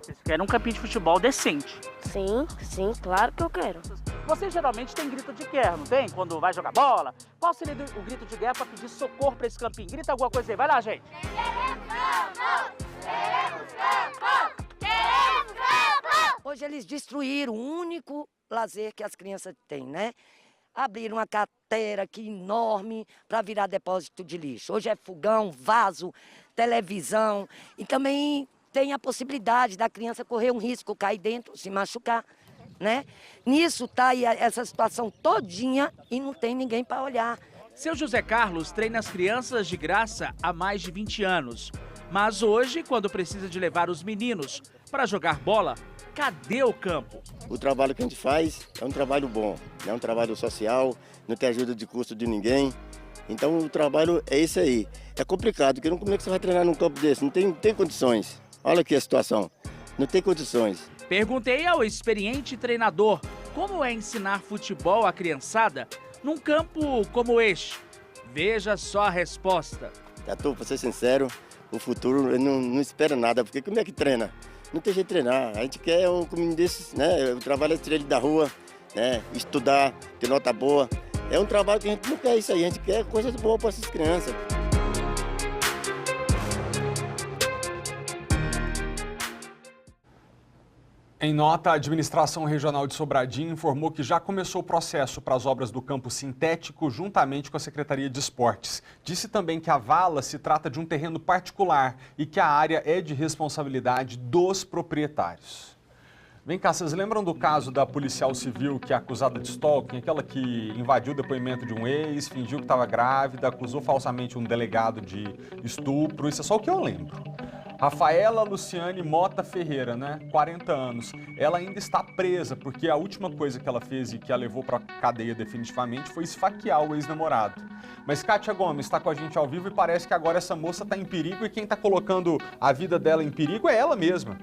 Vocês querem um campinho de futebol decente? Sim, claro que eu quero. Você geralmente tem grito de guerra, não tem? Quando vai jogar bola? Qual seria o grito de guerra para pedir socorro para esse campinho? Grita alguma coisa aí, vai lá, gente. Queremos campo! Queremos campo! Queremos campo! Hoje eles destruíram o único lazer que as crianças têm, né? Abriram uma cratera aqui enorme para virar depósito de lixo. Hoje é fogão, vaso, televisão e também tem a possibilidade da criança correr um risco, cair dentro, se machucar, né? Nisso tá aí essa situação todinha e não tem ninguém para olhar. Seu José Carlos treina as crianças de graça há mais de 20 anos. Mas hoje, quando precisa de levar os meninos para jogar bola, cadê o campo? O trabalho que a gente faz é um trabalho bom, é um trabalho social, não tem ajuda de custo de ninguém. Então o trabalho é esse aí. É complicado, porque como é que você vai treinar num campo desse? Não tem condições. Olha aqui a situação, não tem condições. Perguntei ao experiente treinador como é ensinar futebol à criançada num campo como este. Veja só a resposta. Para ser sincero, o futuro não espera nada, porque como é que treina? Não tem jeito de treinar. A gente quer um caminho desses, né? O trabalho é tirar ele da rua, né? Estudar, ter nota boa. É um trabalho que a gente não quer isso aí, a gente quer coisas boas para essas crianças. Em nota, a Administração Regional de Sobradinho informou que já começou o processo para as obras do campo sintético juntamente com a Secretaria de Esportes. Disse também que a vala se trata de um terreno particular e que a área é de responsabilidade dos proprietários. Vem cá, vocês lembram do caso da policial civil que é acusada de stalking, aquela que invadiu o depoimento de um ex, fingiu que estava grávida, acusou falsamente um delegado de estupro? Isso é só o que eu lembro. Rafaela Luciane Mota Ferreira, né? 40 anos. Ela ainda está presa porque a última coisa que ela fez e que a levou para a cadeia definitivamente foi esfaquear o ex-namorado. Mas Kátia Gomes está com a gente ao vivo e parece que agora essa moça está em perigo e quem está colocando a vida dela em perigo é ela mesma.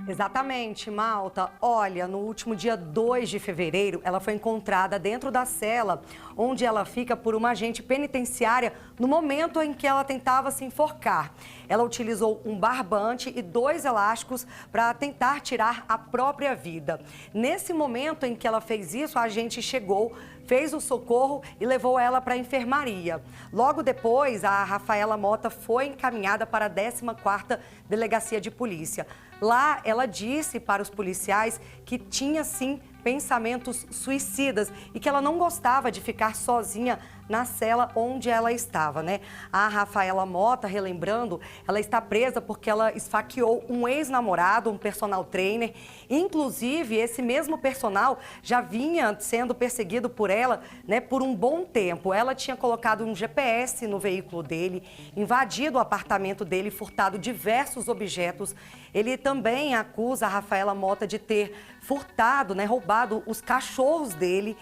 Exatamente, Malta. Olha, no último dia 2 de fevereiro, ela foi encontrada dentro da cela onde ela fica por uma agente penitenciária no momento em que ela tentava se enforcar. Ela utilizou um barbante e 2 elásticos para tentar tirar a própria vida. Nesse momento em que ela fez isso, a agente chegou, fez o socorro e levou ela para a enfermaria. Logo depois, a Rafaela Mota foi encaminhada para a 14ª Delegacia de Polícia. Lá, ela disse para os policiais que tinha, sim, pensamentos suicidas e que ela não gostava de ficar sozinha na cela onde ela estava, né? A Rafaela Mota, relembrando, ela está presa porque ela esfaqueou um ex-namorado, um personal trainer. Inclusive, esse mesmo personal já vinha sendo perseguido por ela, né, por um bom tempo. Ela tinha colocado um GPS no veículo dele, invadido o apartamento dele, furtado diversos objetos. Ele também acusa a Rafaela Mota de ter furtado, né, roubado os cachorros dele.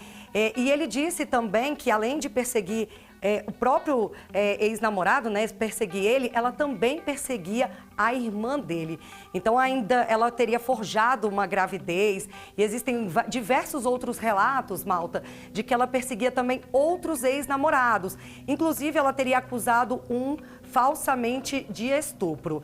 E ele disse também que, além de perseguir o próprio ex-namorado, né, perseguir ele, ela também perseguia a irmã dele. Então, ainda ela teria forjado uma gravidez. E existem diversos outros relatos, Malta, de que ela perseguia também outros ex-namorados. Inclusive, ela teria acusado um falsamente de estupro.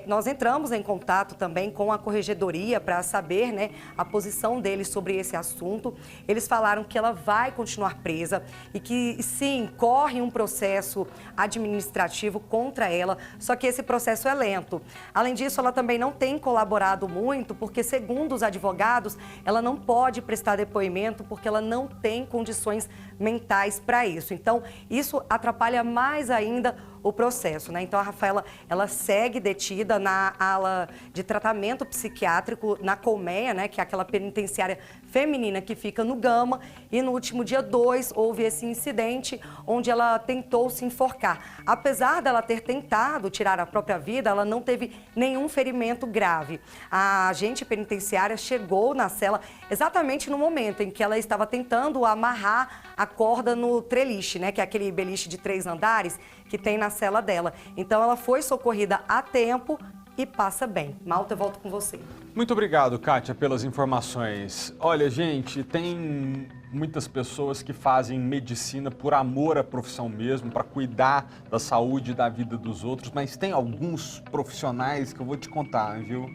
Nós entramos em contato também com a corregedoria para saber, né, a posição deles sobre esse assunto. Eles falaram que ela vai continuar presa e que, sim, corre um processo administrativo contra ela, só que esse processo é lento. Além disso, ela também não tem colaborado muito, porque, segundo os advogados, ela não pode prestar depoimento porque ela não tem condições mentais para isso. Então, isso atrapalha mais ainda o processo, né? Então, a Rafaela, ela segue detida na ala de tratamento psiquiátrico, na Colmeia, né? Que é aquela penitenciária feminina que fica no Gama. E no último dia 2, houve esse incidente onde ela tentou se enforcar. Apesar dela ter tentado tirar a própria vida, ela não teve nenhum ferimento grave. A agente penitenciária chegou na cela exatamente no momento em que ela estava tentando amarrar a corda no treliche, né? Que é aquele beliche de 3 andares que tem na cela dela. Então, ela foi socorrida a tempo e passa bem. Malta, eu volto com você. Muito obrigado, Kátia, pelas informações. Olha, gente, tem muitas pessoas que fazem medicina por amor à profissão mesmo, para cuidar da saúde e da vida dos outros, mas tem alguns profissionais que eu vou te contar, viu?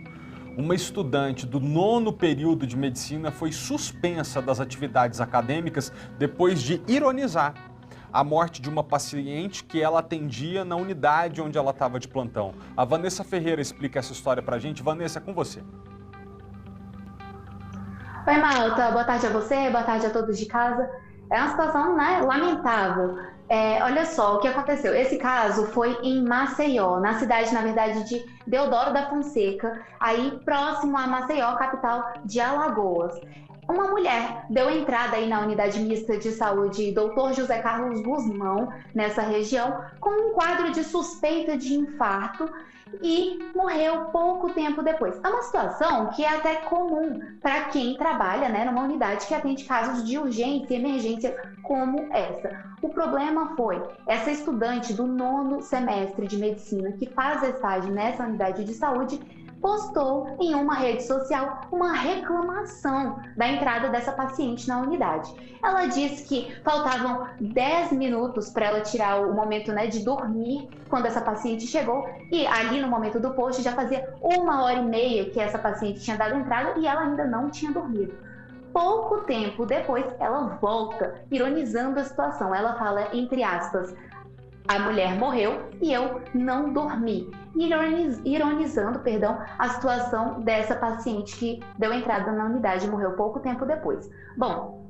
Uma estudante do 9º período de medicina foi suspensa das atividades acadêmicas depois de ironizar a morte de uma paciente que ela atendia na unidade onde ela estava de plantão. A Vanessa Ferreira explica essa história pra gente. Vanessa, é com você. Oi, Malta. Boa tarde a você, boa tarde a todos de casa. É uma situação, né, lamentável. Olha só o que aconteceu. Esse caso foi em Maceió, na cidade, na verdade, de Deodoro da Fonseca, aí próximo a Maceió, capital de Alagoas. Uma mulher deu entrada aí na unidade mista de saúde Dr. José Carlos Guzmão, nessa região, com um quadro de suspeita de infarto e morreu pouco tempo depois. É uma situação que é até comum para quem trabalha, né, numa unidade que atende casos de urgência e emergência como essa. O problema foi essa estudante do 9º semestre de medicina que faz estágio nessa unidade de saúde postou em uma rede social uma reclamação da entrada dessa paciente na unidade. Ela disse que faltavam 10 minutos para ela tirar o momento, né, de dormir quando essa paciente chegou, e ali no momento do post já fazia 1h30 que essa paciente tinha dado entrada e ela ainda não tinha dormido. Pouco tempo depois, ela volta, ironizando a situação. Ela fala, entre aspas, a mulher morreu e eu não dormi. Ironizando, a situação dessa paciente que deu entrada na unidade e morreu pouco tempo depois. Bom,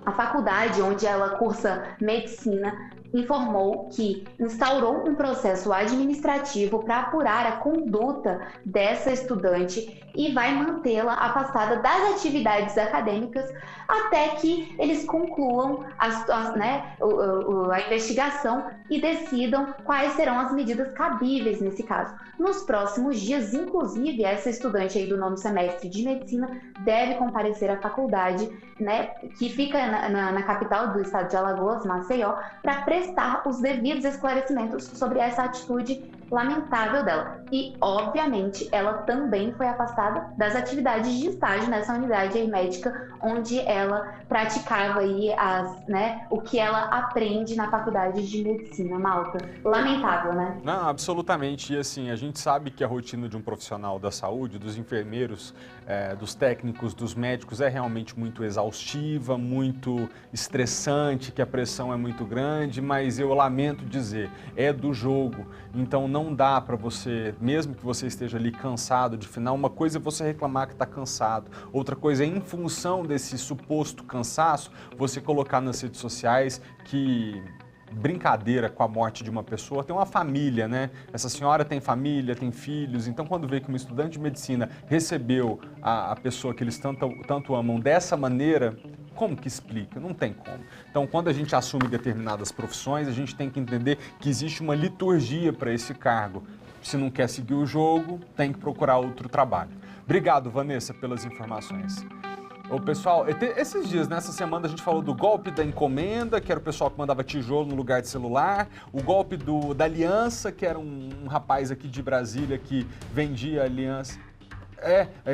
a faculdade onde ela cursa medicina informou que instaurou um processo administrativo para apurar a conduta dessa estudante e vai mantê-la afastada das atividades acadêmicas até que eles concluam a investigação e decidam quais serão as medidas cabíveis nesse caso. Nos próximos dias, inclusive, essa estudante aí do 9º semestre de medicina deve comparecer à faculdade, né, que fica na capital do estado de Alagoas, Maceió, para prestar os devidos esclarecimentos sobre essa atitude lamentável dela. E, obviamente, ela também foi afastada das atividades de estágio nessa unidade aí médica, onde ela praticava aí o que ela aprende na faculdade de medicina, Malta. Lamentável, né? Não, absolutamente. E assim, a gente sabe que a rotina de um profissional da saúde, dos enfermeiros, dos técnicos, dos médicos, é realmente muito exaustiva, muito estressante, que a pressão é muito grande, mas eu lamento dizer, é do jogo. Então não dá para você, mesmo que você esteja ali cansado de final, uma coisa é você reclamar que está cansado, outra coisa é, em função desse suposto cansaço, você colocar nas redes sociais que brincadeira com a morte de uma pessoa, tem uma família, né? Essa senhora tem família, tem filhos, então quando vê que uma estudante de medicina recebeu a pessoa que eles tanto amam dessa maneira, como que explica? Não tem como. Então, quando a gente assume determinadas profissões, a gente tem que entender que existe uma liturgia para esse cargo. Se não quer seguir o jogo, tem que procurar outro trabalho. Obrigado, Vanessa, pelas informações. Ô, pessoal, esses dias, nessa semana, a gente falou do golpe da encomenda, que era o pessoal que mandava tijolo no lugar de celular, o golpe da aliança, que era um rapaz aqui de Brasília que vendia aliança.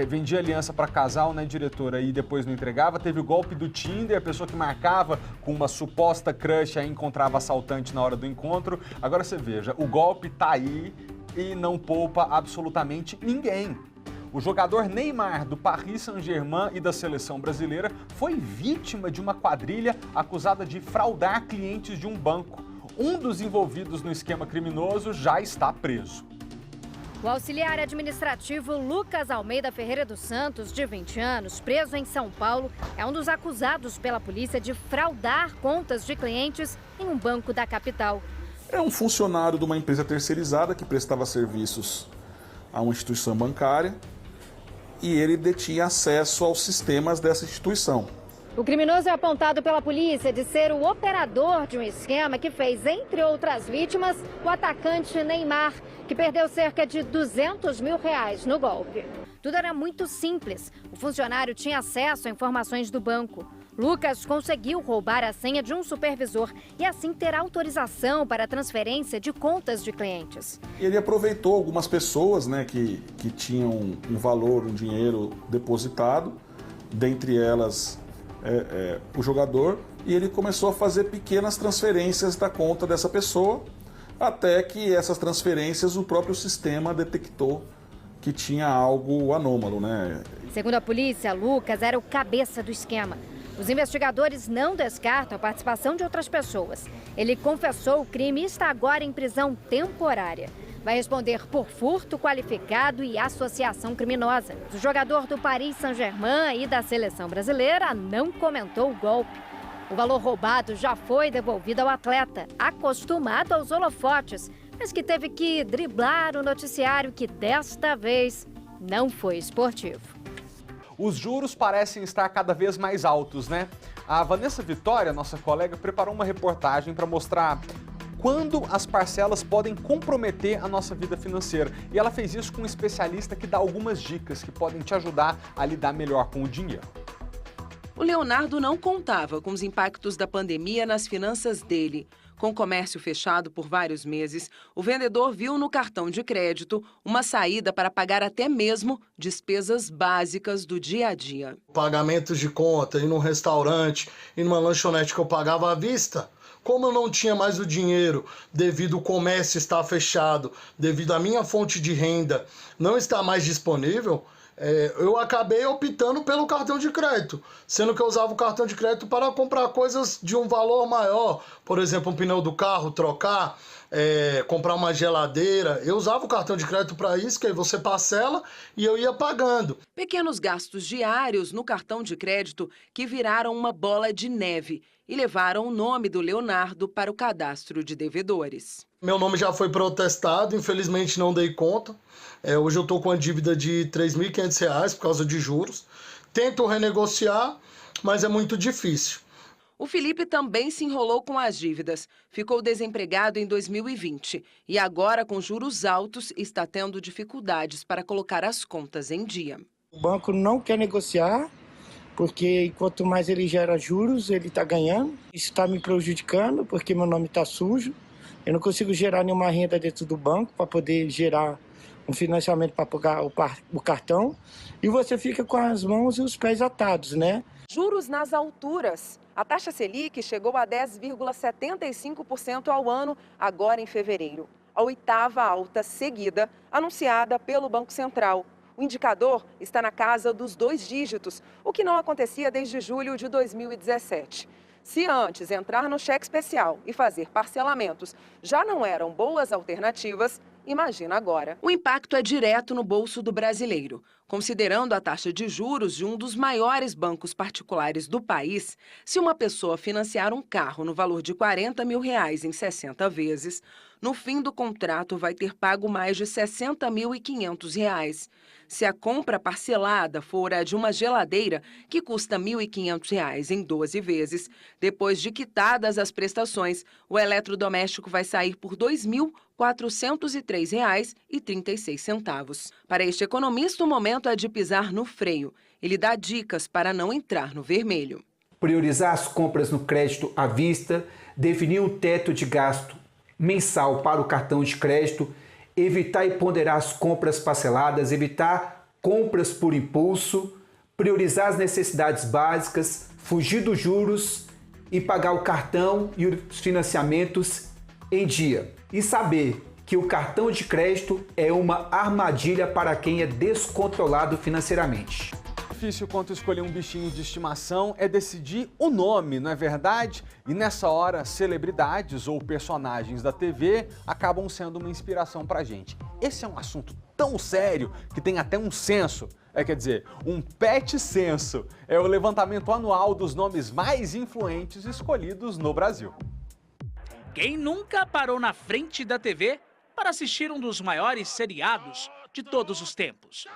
Vendia aliança para casal, né, diretora, e depois não entregava. Teve o golpe do Tinder, a pessoa que marcava com uma suposta crush, aí encontrava assaltante na hora do encontro. Agora você veja, o golpe tá aí e não poupa absolutamente ninguém. O jogador Neymar, do Paris Saint-Germain e da seleção brasileira, foi vítima de uma quadrilha acusada de fraudar clientes de um banco. Um dos envolvidos no esquema criminoso já está preso. O auxiliar administrativo Lucas Almeida Ferreira dos Santos, de 20 anos, preso em São Paulo, é um dos acusados pela polícia de fraudar contas de clientes em um banco da capital. É um funcionário de uma empresa terceirizada que prestava serviços a uma instituição bancária e ele detinha acesso aos sistemas dessa instituição. O criminoso é apontado pela polícia de ser o operador de um esquema que fez, entre outras vítimas, o atacante Neymar, que perdeu cerca de R$200 mil no golpe. Tudo era muito simples. O funcionário tinha acesso a informações do banco. Lucas conseguiu roubar a senha de um supervisor e assim ter autorização para a transferência de contas de clientes. Ele aproveitou algumas pessoas, né, que tinham um valor, um dinheiro depositado, dentre elas o jogador, e ele começou a fazer pequenas transferências da conta dessa pessoa, até que essas transferências o próprio sistema detectou que tinha algo anômalo, né? Segundo a polícia, Lucas era o cabeça do esquema. Os investigadores não descartam a participação de outras pessoas. Ele confessou o crime e está agora em prisão temporária. Vai responder por furto qualificado e associação criminosa. O jogador do Paris Saint-Germain e da seleção brasileira não comentou o golpe. O valor roubado já foi devolvido ao atleta, acostumado aos holofotes, mas que teve que driblar o noticiário que desta vez não foi esportivo. Os juros parecem estar cada vez mais altos, né? A Vanessa Vitória, nossa colega, preparou uma reportagem para mostrar quando as parcelas podem comprometer a nossa vida financeira. E ela fez isso com um especialista que dá algumas dicas que podem te ajudar a lidar melhor com o dinheiro. O Leonardo não contava com os impactos da pandemia nas finanças dele. Com o comércio fechado por vários meses, o vendedor viu no cartão de crédito uma saída para pagar até mesmo despesas básicas do dia a dia. Pagamentos de conta, ir num restaurante, ir numa lanchonete que eu pagava à vista. Como eu não tinha mais o dinheiro devido ao comércio estar fechado, devido à minha fonte de renda não estar mais disponível, eu acabei optando pelo cartão de crédito, sendo que eu usava o cartão de crédito para comprar coisas de um valor maior, por exemplo, um pneu do carro, trocar, comprar uma geladeira. Eu usava o cartão de crédito para isso, que aí você parcela e eu ia pagando. Pequenos gastos diários no cartão de crédito que viraram uma bola de neve e levaram o nome do Leonardo para o cadastro de devedores. Meu nome já foi protestado, infelizmente não dei conta. Hoje eu estou com uma dívida de R$ 3.500 por causa de juros. Tento renegociar, mas é muito difícil. O Felipe também se enrolou com as dívidas. Ficou desempregado em 2020 e agora, com juros altos, está tendo dificuldades para colocar as contas em dia. O banco não quer negociar, porque quanto mais ele gera juros, ele está ganhando. Isso está me prejudicando, porque meu nome está sujo. Eu não consigo gerar nenhuma renda dentro do banco para poder gerar um financiamento para pagar o cartão. E você fica com as mãos e os pés atados, né? Juros nas alturas. A taxa Selic chegou a 10,75% ao ano, agora em fevereiro. A 8ª alta seguida, anunciada pelo Banco Central. O indicador está na casa dos 2 dígitos, o que não acontecia desde julho de 2017. Se antes entrar no cheque especial e fazer parcelamentos já não eram boas alternativas, Imagina agora. O impacto é direto no bolso do brasileiro. Considerando a taxa de juros de um dos maiores bancos particulares do país, se uma pessoa financiar um carro no valor de R$40 mil em 60 vezes, no fim do contrato vai ter pago mais de R$60.500. Se a compra parcelada for a de uma geladeira, que custa R$1.500 em 12 vezes, depois de quitadas as prestações, o eletrodoméstico vai sair por R$ 2.403,36. Para este economista, o momento é de pisar no freio. Ele dá dicas para não entrar no vermelho. Priorizar as compras no crédito à vista, definir um teto de gasto mensal para o cartão de crédito, evitar e ponderar as compras parceladas, evitar compras por impulso, priorizar as necessidades básicas, fugir dos juros e pagar o cartão e os financiamentos em dia. E saber que o cartão de crédito é uma armadilha para quem é descontrolado financeiramente. Difícil quanto escolher um bichinho de estimação é decidir o nome, não é verdade? E nessa hora, celebridades ou personagens da TV acabam sendo uma inspiração pra gente. Esse é um assunto tão sério que tem até um censo, quer dizer, um pet censo. É o levantamento anual dos nomes mais influentes escolhidos no Brasil. Quem nunca parou na frente da TV para assistir um dos maiores seriados de todos os tempos?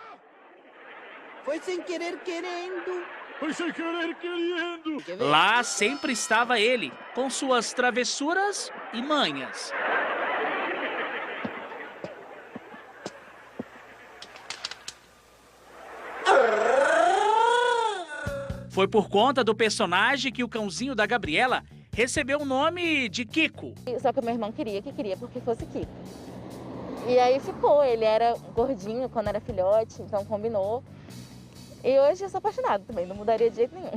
Foi sem querer querendo. Foi sem querer querendo. Lá sempre estava ele, com suas travessuras e manhas. Foi por conta do personagem que o cãozinho da Gabriela recebeu o nome de Kiko. Só que o meu irmão queria porque fosse Kiko. E aí ficou, ele era gordinho quando era filhote, então combinou. E hoje eu sou apaixonada também, não mudaria de jeito nenhum.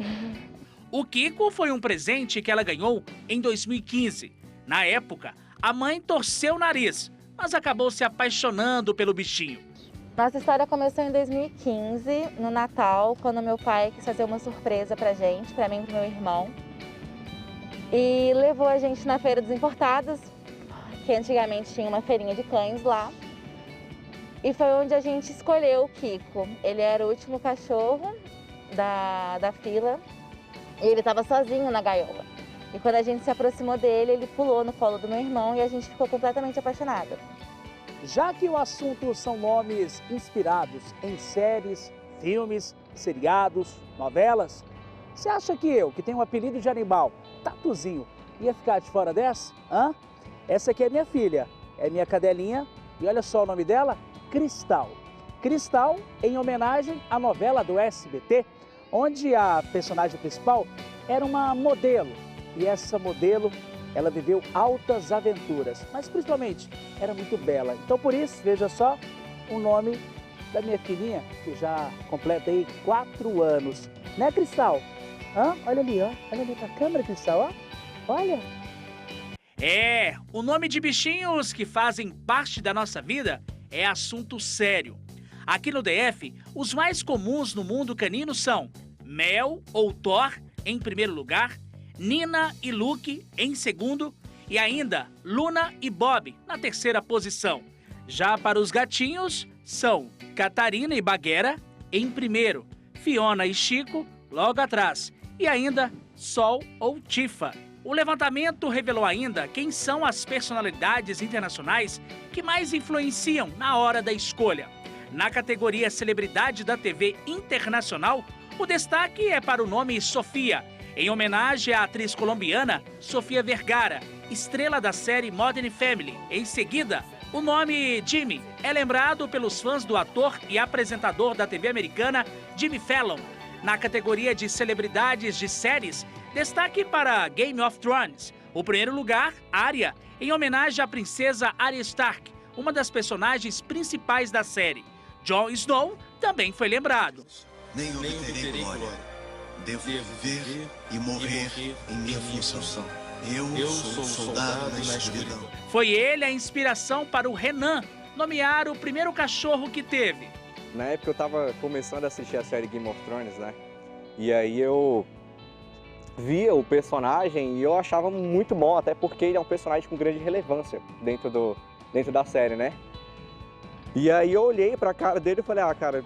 O Kiko foi um presente que ela ganhou em 2015. Na época, a mãe torceu o nariz, mas acabou se apaixonando pelo bichinho. Nossa história começou em 2015, no Natal, quando meu pai quis fazer uma surpresa pra gente, pra mim e pro meu irmão. E levou a gente na Feira dos Importados, que antigamente tinha uma feirinha de cães lá. E foi onde a gente escolheu o Kiko. Ele era o último cachorro da fila e ele estava sozinho na gaiola. E quando a gente se aproximou dele, ele pulou no colo do meu irmão e a gente ficou completamente apaixonada. Já que o assunto são nomes inspirados em séries, filmes, seriados, novelas, você acha que eu, que tenho um apelido de animal, Tatuzinho, ia ficar de fora dessa? Hã? Essa aqui é minha filha, é minha cadelinha e olha só o nome dela, Cristal. Cristal em homenagem à novela do SBT, onde a personagem principal era uma modelo. E essa modelo, ela viveu altas aventuras, mas principalmente era muito bela. Então por isso, veja só o nome da minha filhinha, que já completa aí 4 anos. Né, Cristal? Hã? Olha ali, ó. Olha ali pra câmera, Cristal, ó. Olha. É, o nome de bichinhos que fazem parte da nossa vida é assunto sério. Aqui no DF, os mais comuns no mundo canino são Mel ou Thor, em primeiro lugar, Nina e Luke, em segundo, e ainda Luna e Bob, na terceira posição. Já para os gatinhos, são Catarina e Baguera, em primeiro, Fiona e Chico, logo atrás, e ainda Sol ou Tifa. O levantamento revelou ainda quem são as personalidades internacionais que mais influenciam na hora da escolha. Na categoria Celebridade da TV Internacional, o destaque é para o nome Sofia, em homenagem à atriz colombiana Sofia Vergara, estrela da série Modern Family. Em seguida, o nome Jimmy é lembrado pelos fãs do ator e apresentador da TV americana Jimmy Fallon. Na categoria de celebridades de séries, destaque para Game of Thrones. O primeiro lugar, Arya, em homenagem à princesa Arya Stark, uma das personagens principais da série. Jon Snow também foi lembrado. Nem obterei glória. Devo viver e morrer em minha função. Eu sou o soldado da escuridão. Foi ele a inspiração para o Renan nomear o primeiro cachorro que teve. Na época eu estava começando a assistir a série Game of Thrones, né? E aí eu via o personagem e eu achava muito bom, até porque ele é um personagem com grande relevância dentro da série, né? E aí eu olhei pra cara dele e falei, ah, cara,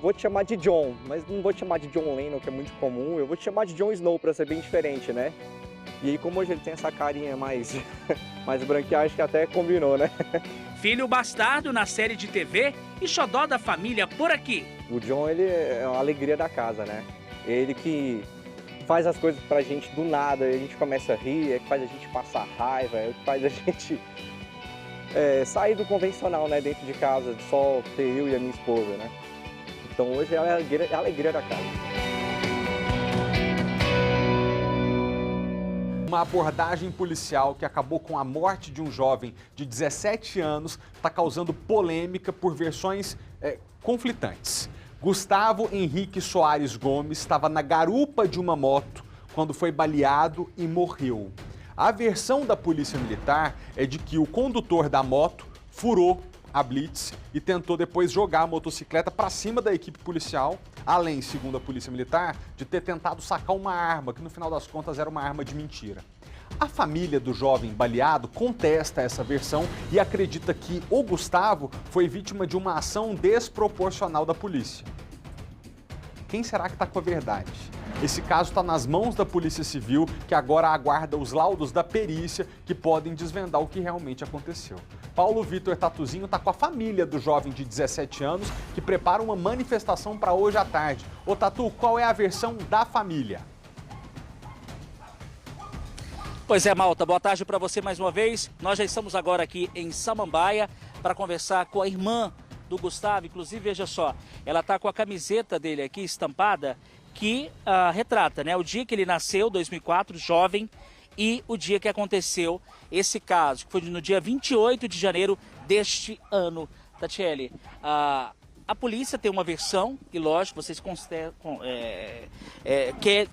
vou te chamar de John, mas não vou te chamar de John Lennon, que é muito comum, eu vou te chamar de Jon Snow pra ser bem diferente, né? E aí, como hoje ele tem essa carinha mais branquinha, acho que até combinou, né? Filho bastardo na série de TV e xodó da família por aqui. O John, ele é uma alegria da casa, né? Ele que faz as coisas pra gente do nada, a gente começa a rir, é que faz a gente passar raiva, é que faz a gente sair do convencional, né? Dentro de casa, só ter eu e a minha esposa, né? Então hoje é a alegria da casa. Uma abordagem policial que acabou com a morte de um jovem de 17 anos está causando polêmica por versões conflitantes. Gustavo Henrique Soares Gomes estava na garupa de uma moto quando foi baleado e morreu. A versão da Polícia Militar é de que o condutor da moto furou a blitz e tentou depois jogar a motocicleta para cima da equipe policial, além, segundo a Polícia Militar, de ter tentado sacar uma arma, que no final das contas era uma arma de mentira. A família do jovem baleado contesta essa versão e acredita que o Gustavo foi vítima de uma ação desproporcional da polícia. Quem será que está com a verdade? Esse caso está nas mãos da Polícia Civil, que agora aguarda os laudos da perícia que podem desvendar o que realmente aconteceu. Paulo Vitor Tatuzinho está com a família do jovem de 17 anos que prepara uma manifestação para hoje à tarde. Ô Tatu, qual é a versão da família? Pois é, Malta, boa tarde para você mais uma vez. Nós já estamos agora aqui em Samambaia para conversar com a irmã do Gustavo. Inclusive, veja só, ela está com a camiseta dele aqui estampada que retrata, né, o dia que ele nasceu, 2004, jovem, e o dia que aconteceu esse caso, que foi no dia 28 de janeiro deste ano. Tatiele, a polícia tem uma versão, e lógico, vocês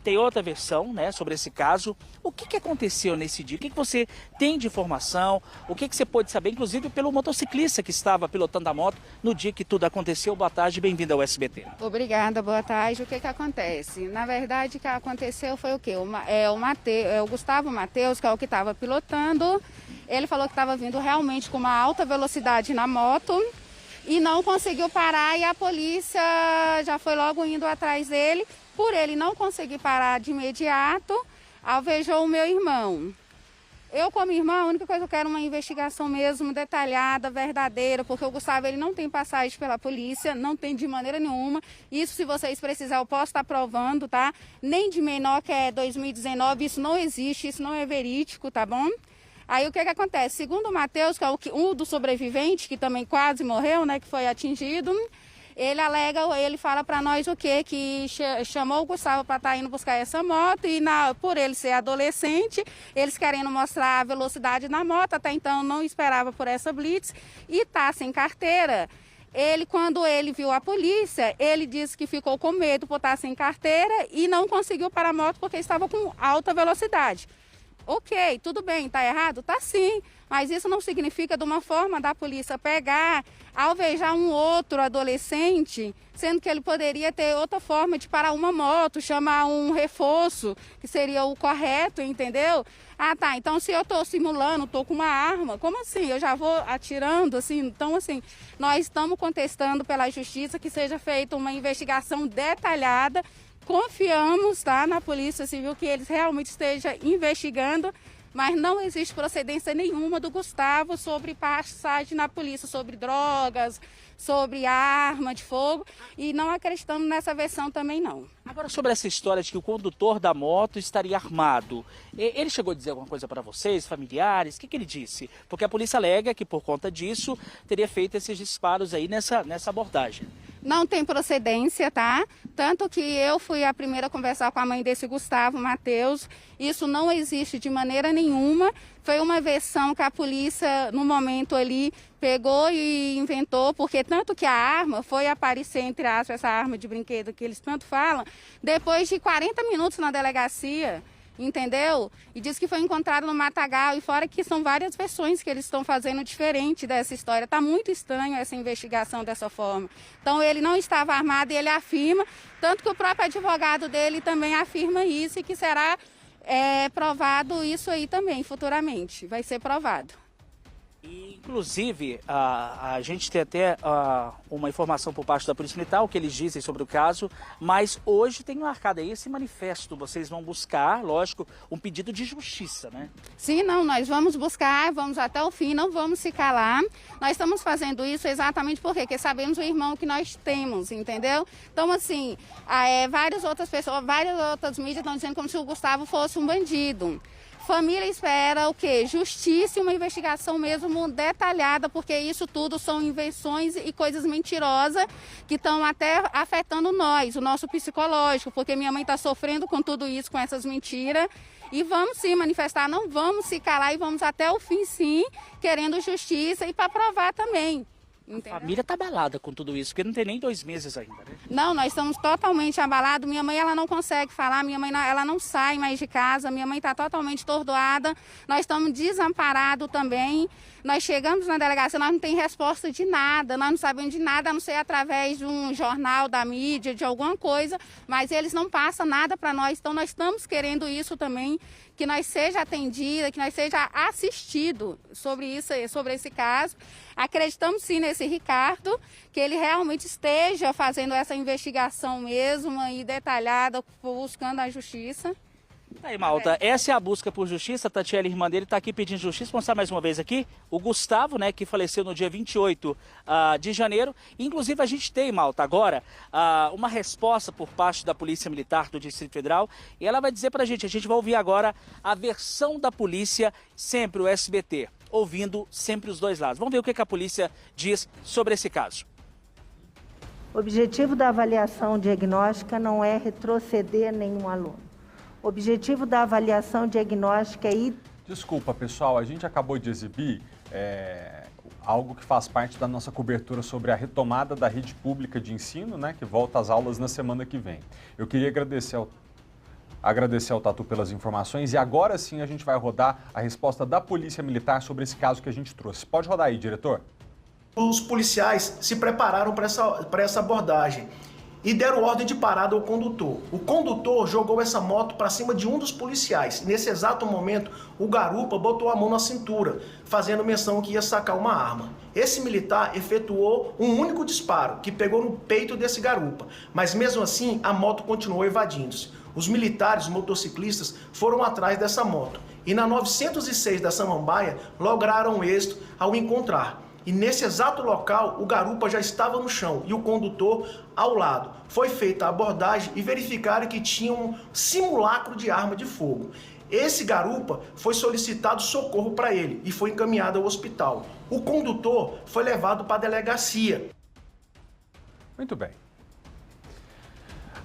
tem outra versão, né, sobre esse caso. O que aconteceu nesse dia? O que você tem de informação? O que você pôde saber, inclusive, pelo motociclista que estava pilotando a moto no dia que tudo aconteceu? Boa tarde, bem-vindo ao SBT. Obrigada, boa tarde. O que acontece? Na verdade, o que aconteceu foi o quê? O Gustavo Matheus, que é o que estava pilotando, ele falou que estava vindo realmente com uma alta velocidade na moto, e não conseguiu parar, e a polícia já foi logo indo atrás dele. Por ele não conseguir parar de imediato, alvejou o meu irmão. Eu, como irmã, a única coisa que eu quero é uma investigação mesmo detalhada, verdadeira, porque o Gustavo ele não tem passagem pela polícia, não tem de maneira nenhuma. Isso, se vocês precisarem, eu posso estar provando, tá? Nem de menor, que é 2019, isso não existe, isso não é verídico, tá bom? Aí o que acontece? Segundo o Matheus, que é um dos sobreviventes, que também quase morreu, né, que foi atingido, ele alega, ele fala para nós o quê? Que chamou o Gustavo para estar indo buscar essa moto e por ele ser adolescente, eles querendo mostrar a velocidade na moto, até então não esperava por essa blitz, e tá sem carteira. Quando ele viu a polícia, ele disse que ficou com medo por estar sem carteira e não conseguiu parar a moto porque estava com alta velocidade. Ok, tudo bem, tá errado? Tá sim, mas isso não significa de uma forma da polícia pegar, alvejar um outro adolescente, sendo que ele poderia ter outra forma de parar uma moto, chamar um reforço, que seria o correto, entendeu? Ah, tá, então se eu tô simulando, tô com uma arma, como assim? Eu já vou atirando, assim? Então, assim, nós estamos contestando pela justiça que seja feita uma investigação detalhada. Confiamos, tá, na Polícia Civil que eles realmente estejam investigando, mas não existe procedência nenhuma do Gustavo sobre passagem na polícia, sobre drogas, sobre arma de fogo, e não acreditamos nessa versão também não. Agora, sobre essa história de que o condutor da moto estaria armado, ele chegou a dizer alguma coisa para vocês, familiares? O que ele disse? Porque a polícia alega que por conta disso teria feito esses disparos aí nessa abordagem. Não tem procedência, tá? Tanto que eu fui a primeira a conversar com a mãe desse Gustavo Matheus. Isso não existe de maneira nenhuma. Foi uma versão que a polícia, no momento ali, pegou e inventou, porque tanto que a arma foi aparecer, entre aspas, essa arma de brinquedo que eles tanto falam, depois de 40 minutos na delegacia. Entendeu? E diz que foi encontrado no matagal, e fora que são várias versões que eles estão fazendo diferente dessa história. Está muito estranho essa investigação dessa forma. Então ele não estava armado e ele afirma, tanto que o próprio advogado dele também afirma isso, e que será provado isso aí também futuramente, vai ser provado. Inclusive, a gente tem até uma informação por parte da Polícia Militar, o que eles dizem sobre o caso, mas hoje tem marcado aí esse manifesto. Vocês vão buscar, lógico, um pedido de justiça, né? Sim, não, nós vamos buscar, vamos até o fim, não vamos se calar. Nós estamos fazendo isso exatamente porque sabemos o irmão que nós temos, entendeu? Então, assim, várias outras pessoas, várias outras mídias estão dizendo como se o Gustavo fosse um bandido. Família espera o quê? Justiça e uma investigação mesmo detalhada, porque isso tudo são invenções e coisas mentirosas que estão até afetando nós, o nosso psicológico, porque minha mãe está sofrendo com tudo isso, com essas mentiras. E vamos sim manifestar, não vamos se calar e vamos até o fim sim, querendo justiça e para provar também. Entendeu? A família está abalada com tudo isso, porque não tem nem 2 meses ainda, né? Não, nós estamos totalmente abalados. Minha mãe, ela não consegue falar, minha mãe, ela não sai mais de casa, minha mãe está totalmente atordoada. Nós estamos desamparados também. Nós chegamos na delegacia, nós não temos resposta de nada, nós não sabemos de nada, a não ser através de um jornal, da mídia, de alguma coisa, mas eles não passam nada para nós. Então, nós estamos querendo isso também, que nós seja atendida, que nós seja assistido sobre isso, sobre esse caso. Acreditamos sim nesse Ricardo, que ele realmente esteja fazendo essa investigação mesmo e detalhada, buscando a justiça. Aí, malta, essa é a busca por justiça. A Tatiele, irmã dele, está aqui pedindo justiça. Vou mostrar mais uma vez aqui o Gustavo, né, que faleceu no dia 28 de janeiro. Inclusive, a gente tem, malta, agora uma resposta por parte da Polícia Militar do Distrito Federal. E ela vai dizer pra gente, a gente vai ouvir agora a versão da polícia, sempre o SBT, ouvindo sempre os dois lados. Vamos ver o que a polícia diz sobre esse caso. O objetivo da avaliação diagnóstica não é retroceder nenhum aluno. O objetivo da avaliação diagnóstica é... Desculpa, pessoal, a gente acabou de exibir algo que faz parte da nossa cobertura sobre a retomada da rede pública de ensino, né, que volta às aulas na semana que vem. Eu queria agradecer ao Tatu pelas informações e agora sim a gente vai rodar a resposta da Polícia Militar sobre esse caso que a gente trouxe. Pode rodar aí, diretor. Os policiais se prepararam para essa abordagem e deram ordem de parada ao condutor. O condutor jogou essa moto para cima de um dos policiais. Nesse exato momento, o garupa botou a mão na cintura, fazendo menção que ia sacar uma arma. Esse militar efetuou um único disparo, que pegou no peito desse garupa, mas mesmo assim a moto continuou evadindo-se. Os militares, os motociclistas, foram atrás dessa moto e na 906 da Samambaia lograram êxito ao encontrar. E nesse exato local, o garupa já estava no chão e o condutor ao lado. Foi feita a abordagem e verificaram que tinha um simulacro de arma de fogo. Esse garupa foi solicitado socorro para ele e foi encaminhado ao hospital. O condutor foi levado para a delegacia. Muito bem.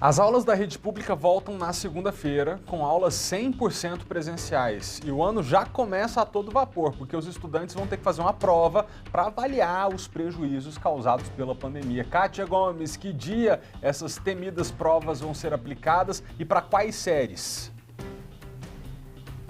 As aulas da rede pública voltam na segunda-feira, com aulas 100% presenciais. E o ano já começa a todo vapor, porque os estudantes vão ter que fazer uma prova para avaliar os prejuízos causados pela pandemia. Kátia Gomes, que dia essas temidas provas vão ser aplicadas e para quais séries?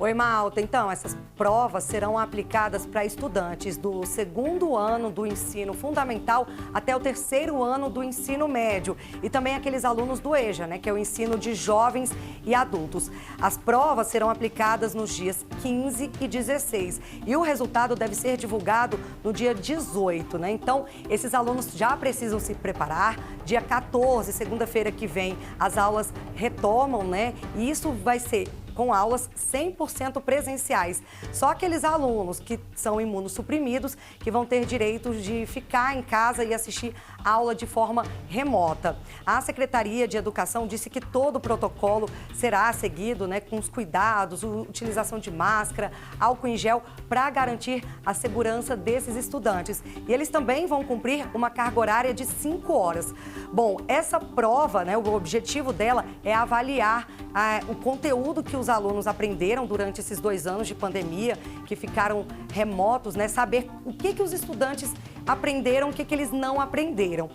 Oi, malta. Então, essas provas serão aplicadas para estudantes do 2º ano do ensino fundamental até o 3º ano do ensino médio e também aqueles alunos do EJA, né, que é o ensino de jovens e adultos. As provas serão aplicadas nos dias 15 e 16 e o resultado deve ser divulgado no dia 18, né? Então, esses alunos já precisam se preparar. Dia 14, segunda-feira que vem, as aulas retomam, né? E isso vai ser com aulas 100% presenciais. Só aqueles alunos que são imunossuprimidos que vão ter direito de ficar em casa e assistir aula de forma remota. A Secretaria de Educação disse que todo o protocolo será seguido, né, com os cuidados, utilização de máscara, álcool em gel, para garantir a segurança desses estudantes. E eles também vão cumprir uma carga horária de 5 horas. Bom, essa prova, né, o objetivo dela é avaliar o conteúdo que os alunos aprenderam durante esses 2 anos de pandemia, que ficaram remotos, né? Saber o que os estudantes aprenderam, o que eles não aprenderam.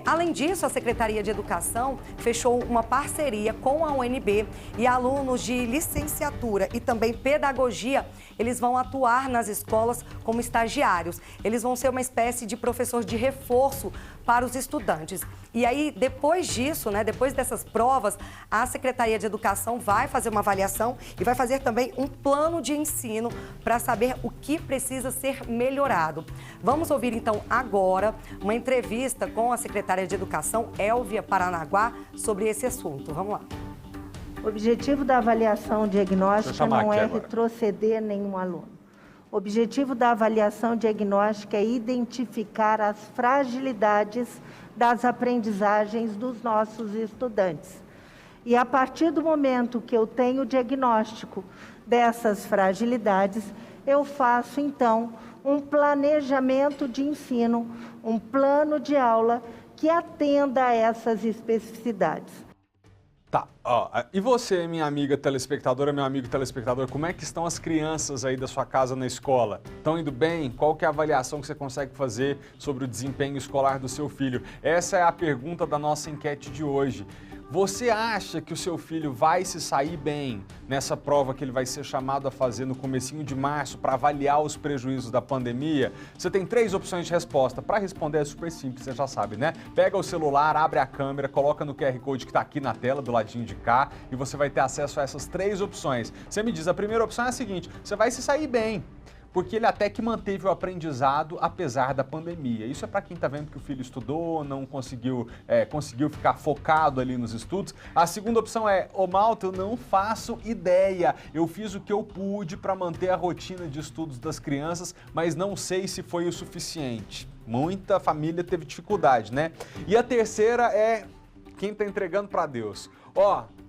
Além disso, a Secretaria de Educação fechou uma parceria com a UNB e alunos de licenciatura e também pedagogia, eles vão atuar nas escolas como estagiários. Eles vão ser uma espécie de professor de reforço para os estudantes. E aí, depois disso, depois dessas provas, a Secretaria de Educação vai fazer uma avaliação e vai fazer também um plano de ensino para saber o que precisa ser melhorado. Vamos ouvir, então, agora uma entrevista com a Secretária de Educação, Elvia Paranaguá, sobre esse assunto. Vamos lá. O objetivo da avaliação diagnóstica não é retroceder nenhum aluno. O objetivo da avaliação diagnóstica é identificar as fragilidades das aprendizagens dos nossos estudantes. E a partir do momento que eu tenho o diagnóstico dessas fragilidades, eu faço, então, um planejamento de ensino, um plano de aula que atenda a essas especificidades. Tá, e você, minha amiga telespectadora, meu amigo telespectador, como é que estão as crianças aí da sua casa na escola? Estão indo bem? Qual que é a avaliação que você consegue fazer sobre o desempenho escolar do seu filho? Essa é a pergunta da nossa enquete de hoje. Você acha que o seu filho vai se sair bem nessa prova que ele vai ser chamado a fazer no comecinho de março para avaliar os prejuízos da pandemia? Você tem 3 opções de resposta. Para responder é super simples, você já sabe, né? Pega o celular, abre a câmera, coloca no QR Code que está aqui na tela, do ladinho de cá, e você vai ter acesso a essas 3 opções. Você me diz, a primeira opção é a seguinte: você vai se sair bem, porque ele até que manteve o aprendizado apesar da pandemia. Isso é para quem está vendo que o filho estudou, não conseguiu ficar focado ali nos estudos. A segunda opção é: Malta, eu não faço ideia. Eu fiz o que eu pude para manter a rotina de estudos das crianças, mas não sei se foi o suficiente. Muita família teve dificuldade, né? E a terceira é quem está entregando para Deus.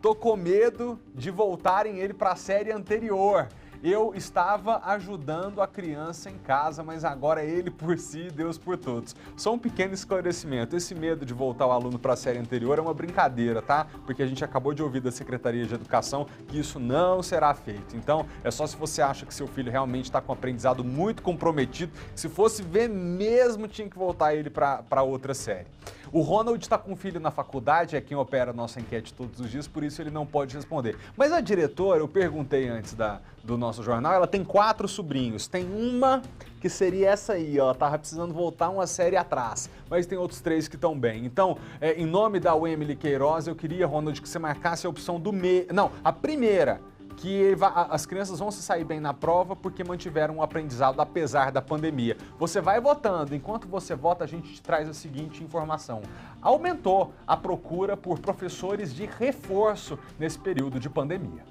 Tô com medo de voltarem ele para a série anterior. Eu estava ajudando a criança em casa, mas agora é ele por si e Deus por todos. Só um pequeno esclarecimento: esse medo de voltar o aluno para a série anterior é uma brincadeira, tá? Porque a gente acabou de ouvir da Secretaria de Educação que isso não será feito. Então, é só se você acha que seu filho realmente está com o aprendizado muito comprometido, se fosse ver mesmo, tinha que voltar ele para outra série. O Ronald está com um filho na faculdade, é quem opera a nossa enquete todos os dias, por isso ele não pode responder. Mas a diretora, eu perguntei antes do nosso jornal, ela tem 4 sobrinhos. Tem uma que seria essa aí, tava precisando voltar uma série atrás, mas tem outros 3 que estão bem. Então, em nome da Emily Queiroz, eu queria, Ronald, que você marcasse a opção do Não, a primeira, que as crianças vão se sair bem na prova porque mantiveram um aprendizado apesar da pandemia. Você vai votando. Enquanto você vota, a gente te traz a seguinte informação: aumentou a procura por professores de reforço nesse período de pandemia.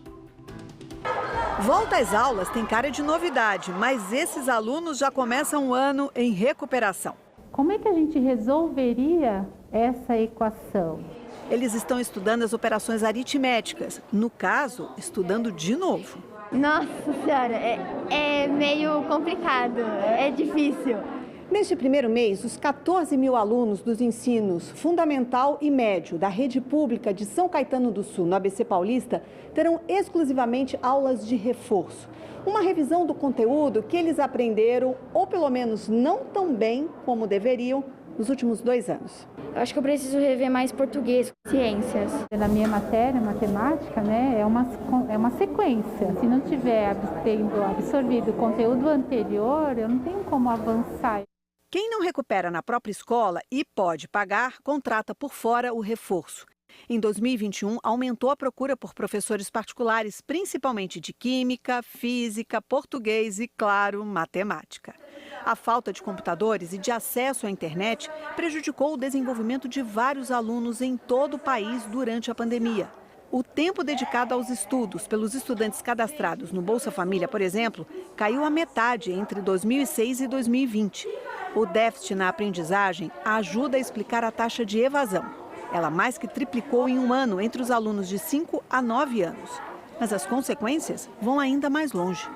Volta às aulas tem cara de novidade, mas esses alunos já começam o ano em recuperação. Como é que a gente resolveria essa equação? Eles estão estudando as operações aritméticas, no caso, estudando de novo. Nossa Senhora, é meio complicado, é difícil. Neste primeiro mês, os 14 mil alunos dos ensinos fundamental e médio da rede pública de São Caetano do Sul, no ABC Paulista, terão exclusivamente aulas de reforço. Uma revisão do conteúdo que eles aprenderam, ou pelo menos não tão bem como deveriam, nos últimos 2 anos. Eu acho que eu preciso rever mais português, ciências. Na minha matéria, matemática, é uma sequência. Se não tiver tendo absorvido o conteúdo anterior, eu não tenho como avançar. Quem não recupera na própria escola e pode pagar, contrata por fora o reforço. Em 2021, aumentou a procura por professores particulares, principalmente de química, física, português e, claro, matemática. A falta de computadores e de acesso à internet prejudicou o desenvolvimento de vários alunos em todo o país durante a pandemia. O tempo dedicado aos estudos pelos estudantes cadastrados no Bolsa Família, por exemplo, caiu à metade entre 2006 e 2020. O déficit na aprendizagem ajuda a explicar a taxa de evasão. Ela mais que triplicou em um ano entre os alunos de 5 a 9 anos. Mas as consequências vão ainda mais longe.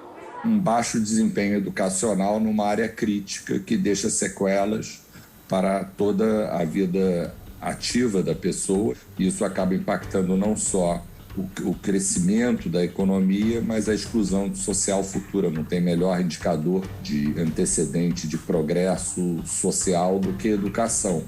Um baixo desempenho educacional numa área crítica que deixa sequelas para toda a vida ativa da pessoa. Isso acaba impactando não só o crescimento da economia, mas a exclusão social futura. Não tem melhor indicador de antecedente de progresso social do que educação.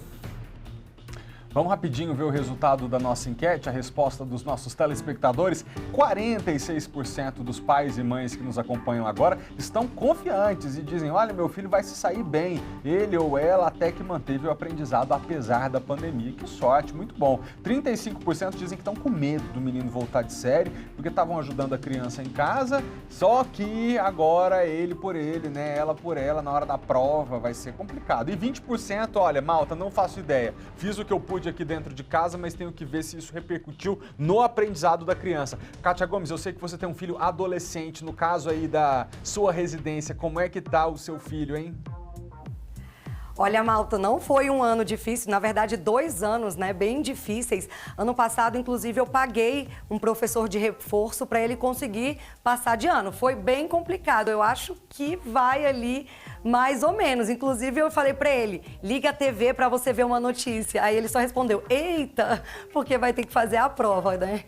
Vamos rapidinho ver o resultado da nossa enquete, a resposta dos nossos telespectadores. 46% dos pais e mães que nos acompanham agora estão confiantes e dizem: olha, meu filho vai se sair bem, ele ou ela até que manteve o aprendizado apesar da pandemia. Que sorte, muito bom. 35% dizem que estão com medo do menino voltar de série, porque estavam ajudando a criança em casa, só que agora ele por ele, né, ela por ela, na hora da prova vai ser complicado. E 20%, olha, malta, não faço ideia, fiz o que eu pude aqui dentro de casa, mas tenho que ver se isso repercutiu no aprendizado da criança. Kátia Gomes, eu sei que você tem um filho adolescente, no caso aí da sua residência, como é que tá o seu filho, hein? Olha, malta, não foi um ano difícil, na verdade 2 anos, né, bem difíceis. Ano passado, inclusive, eu paguei um professor de reforço para ele conseguir passar de ano. Foi bem complicado, eu acho que vai ali mais ou menos. Inclusive, eu falei para ele, liga a TV para você ver uma notícia. Aí ele só respondeu, eita, porque vai ter que fazer a prova, né?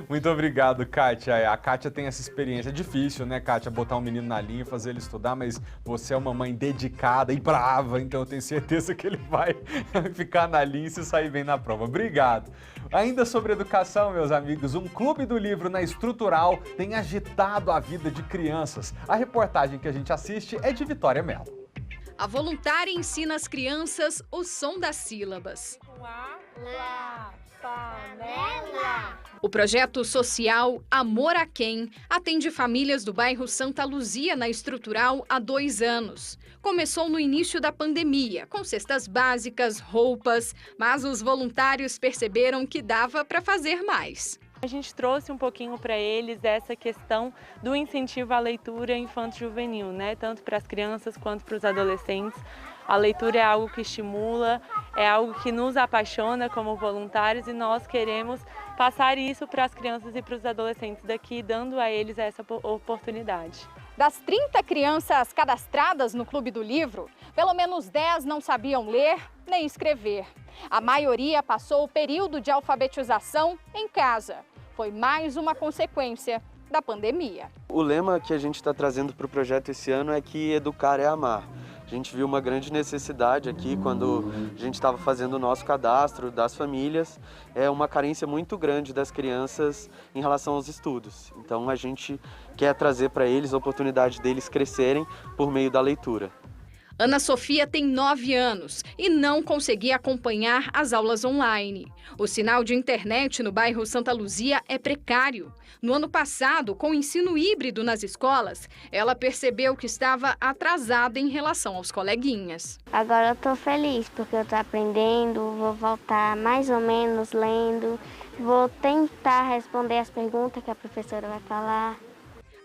Muito obrigado, Kátia. A Kátia tem essa experiência. É difícil, né, Kátia, botar um menino na linha e fazer ele estudar, mas você é uma mãe dedicada e brava, então eu tenho certeza que ele vai ficar na linha e se sair bem na prova. Obrigado. Ainda sobre educação, meus amigos, um clube do livro na Estrutural tem agitado a vida de crianças. A reportagem que a gente assiste é de Vitória Mello. A voluntária ensina às crianças o som das sílabas. O projeto social Amor a Quem atende famílias do bairro Santa Luzia, na Estrutural, há 2 anos. Começou no início da pandemia, com cestas básicas, roupas, mas os voluntários perceberam que dava para fazer mais. A gente trouxe um pouquinho para eles essa questão do incentivo à leitura infanto-juvenil, né? Tanto para as crianças quanto para os adolescentes. A leitura é algo que estimula, é algo que nos apaixona como voluntários e nós queremos passar isso para as crianças e para os adolescentes daqui, dando a eles essa oportunidade. Das 30 crianças cadastradas no Clube do Livro, pelo menos 10 não sabiam ler nem escrever. A maioria passou o período de alfabetização em casa. Foi mais uma consequência da pandemia. O lema que a gente está trazendo para o projeto esse ano é que educar é amar. A gente viu uma grande necessidade aqui quando a gente estava fazendo o nosso cadastro das famílias, é uma carência muito grande das crianças em relação aos estudos. Então a gente quer trazer para eles a oportunidade deles crescerem por meio da leitura. Ana Sofia tem 9 anos e não conseguia acompanhar as aulas online. O sinal de internet no bairro Santa Luzia é precário. No ano passado, com o ensino híbrido nas escolas, ela percebeu que estava atrasada em relação aos coleguinhas. Agora eu estou feliz porque eu estou aprendendo, vou voltar mais ou menos lendo, vou tentar responder as perguntas que a professora vai falar.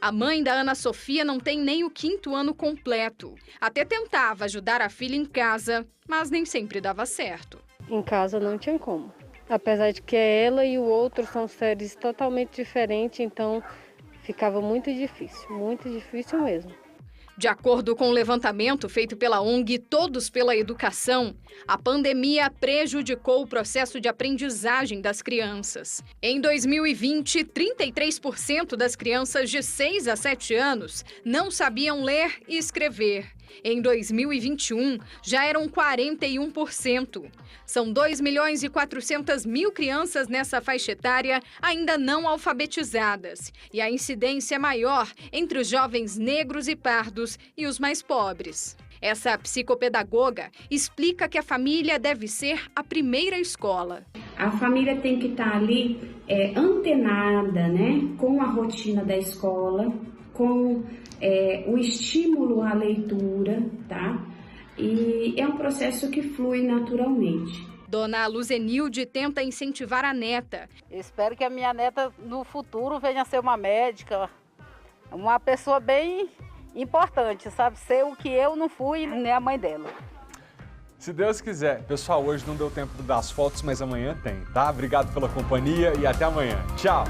A mãe da Ana Sofia não tem nem o 5º ano completo. Até tentava ajudar a filha em casa, mas nem sempre dava certo. Em casa não tinha como. Apesar de que ela e o outro são séries totalmente diferentes, então ficava muito difícil mesmo. De acordo com o levantamento feito pela ONG Todos pela Educação, a pandemia prejudicou o processo de aprendizagem das crianças. Em 2020, 33% das crianças de 6 a 7 anos não sabiam ler e escrever. Em 2021, já eram 41%. São 2.400.000 crianças nessa faixa etária ainda não alfabetizadas. E a incidência é maior entre os jovens negros e pardos e os mais pobres. Essa psicopedagoga explica que a família deve ser a primeira escola. A família tem que estar ali antenada, né, com a rotina da escola, com o estímulo à leitura, tá? E é um processo que flui naturalmente. Dona Luzenilde tenta incentivar a neta. Espero que a minha neta no futuro venha a ser uma médica, uma pessoa bem importante, sabe? Ser o que eu não fui, nem a mãe dela. Se Deus quiser. Pessoal, hoje não deu tempo das fotos, mas amanhã tem, tá? Obrigado pela companhia e até amanhã. Tchau!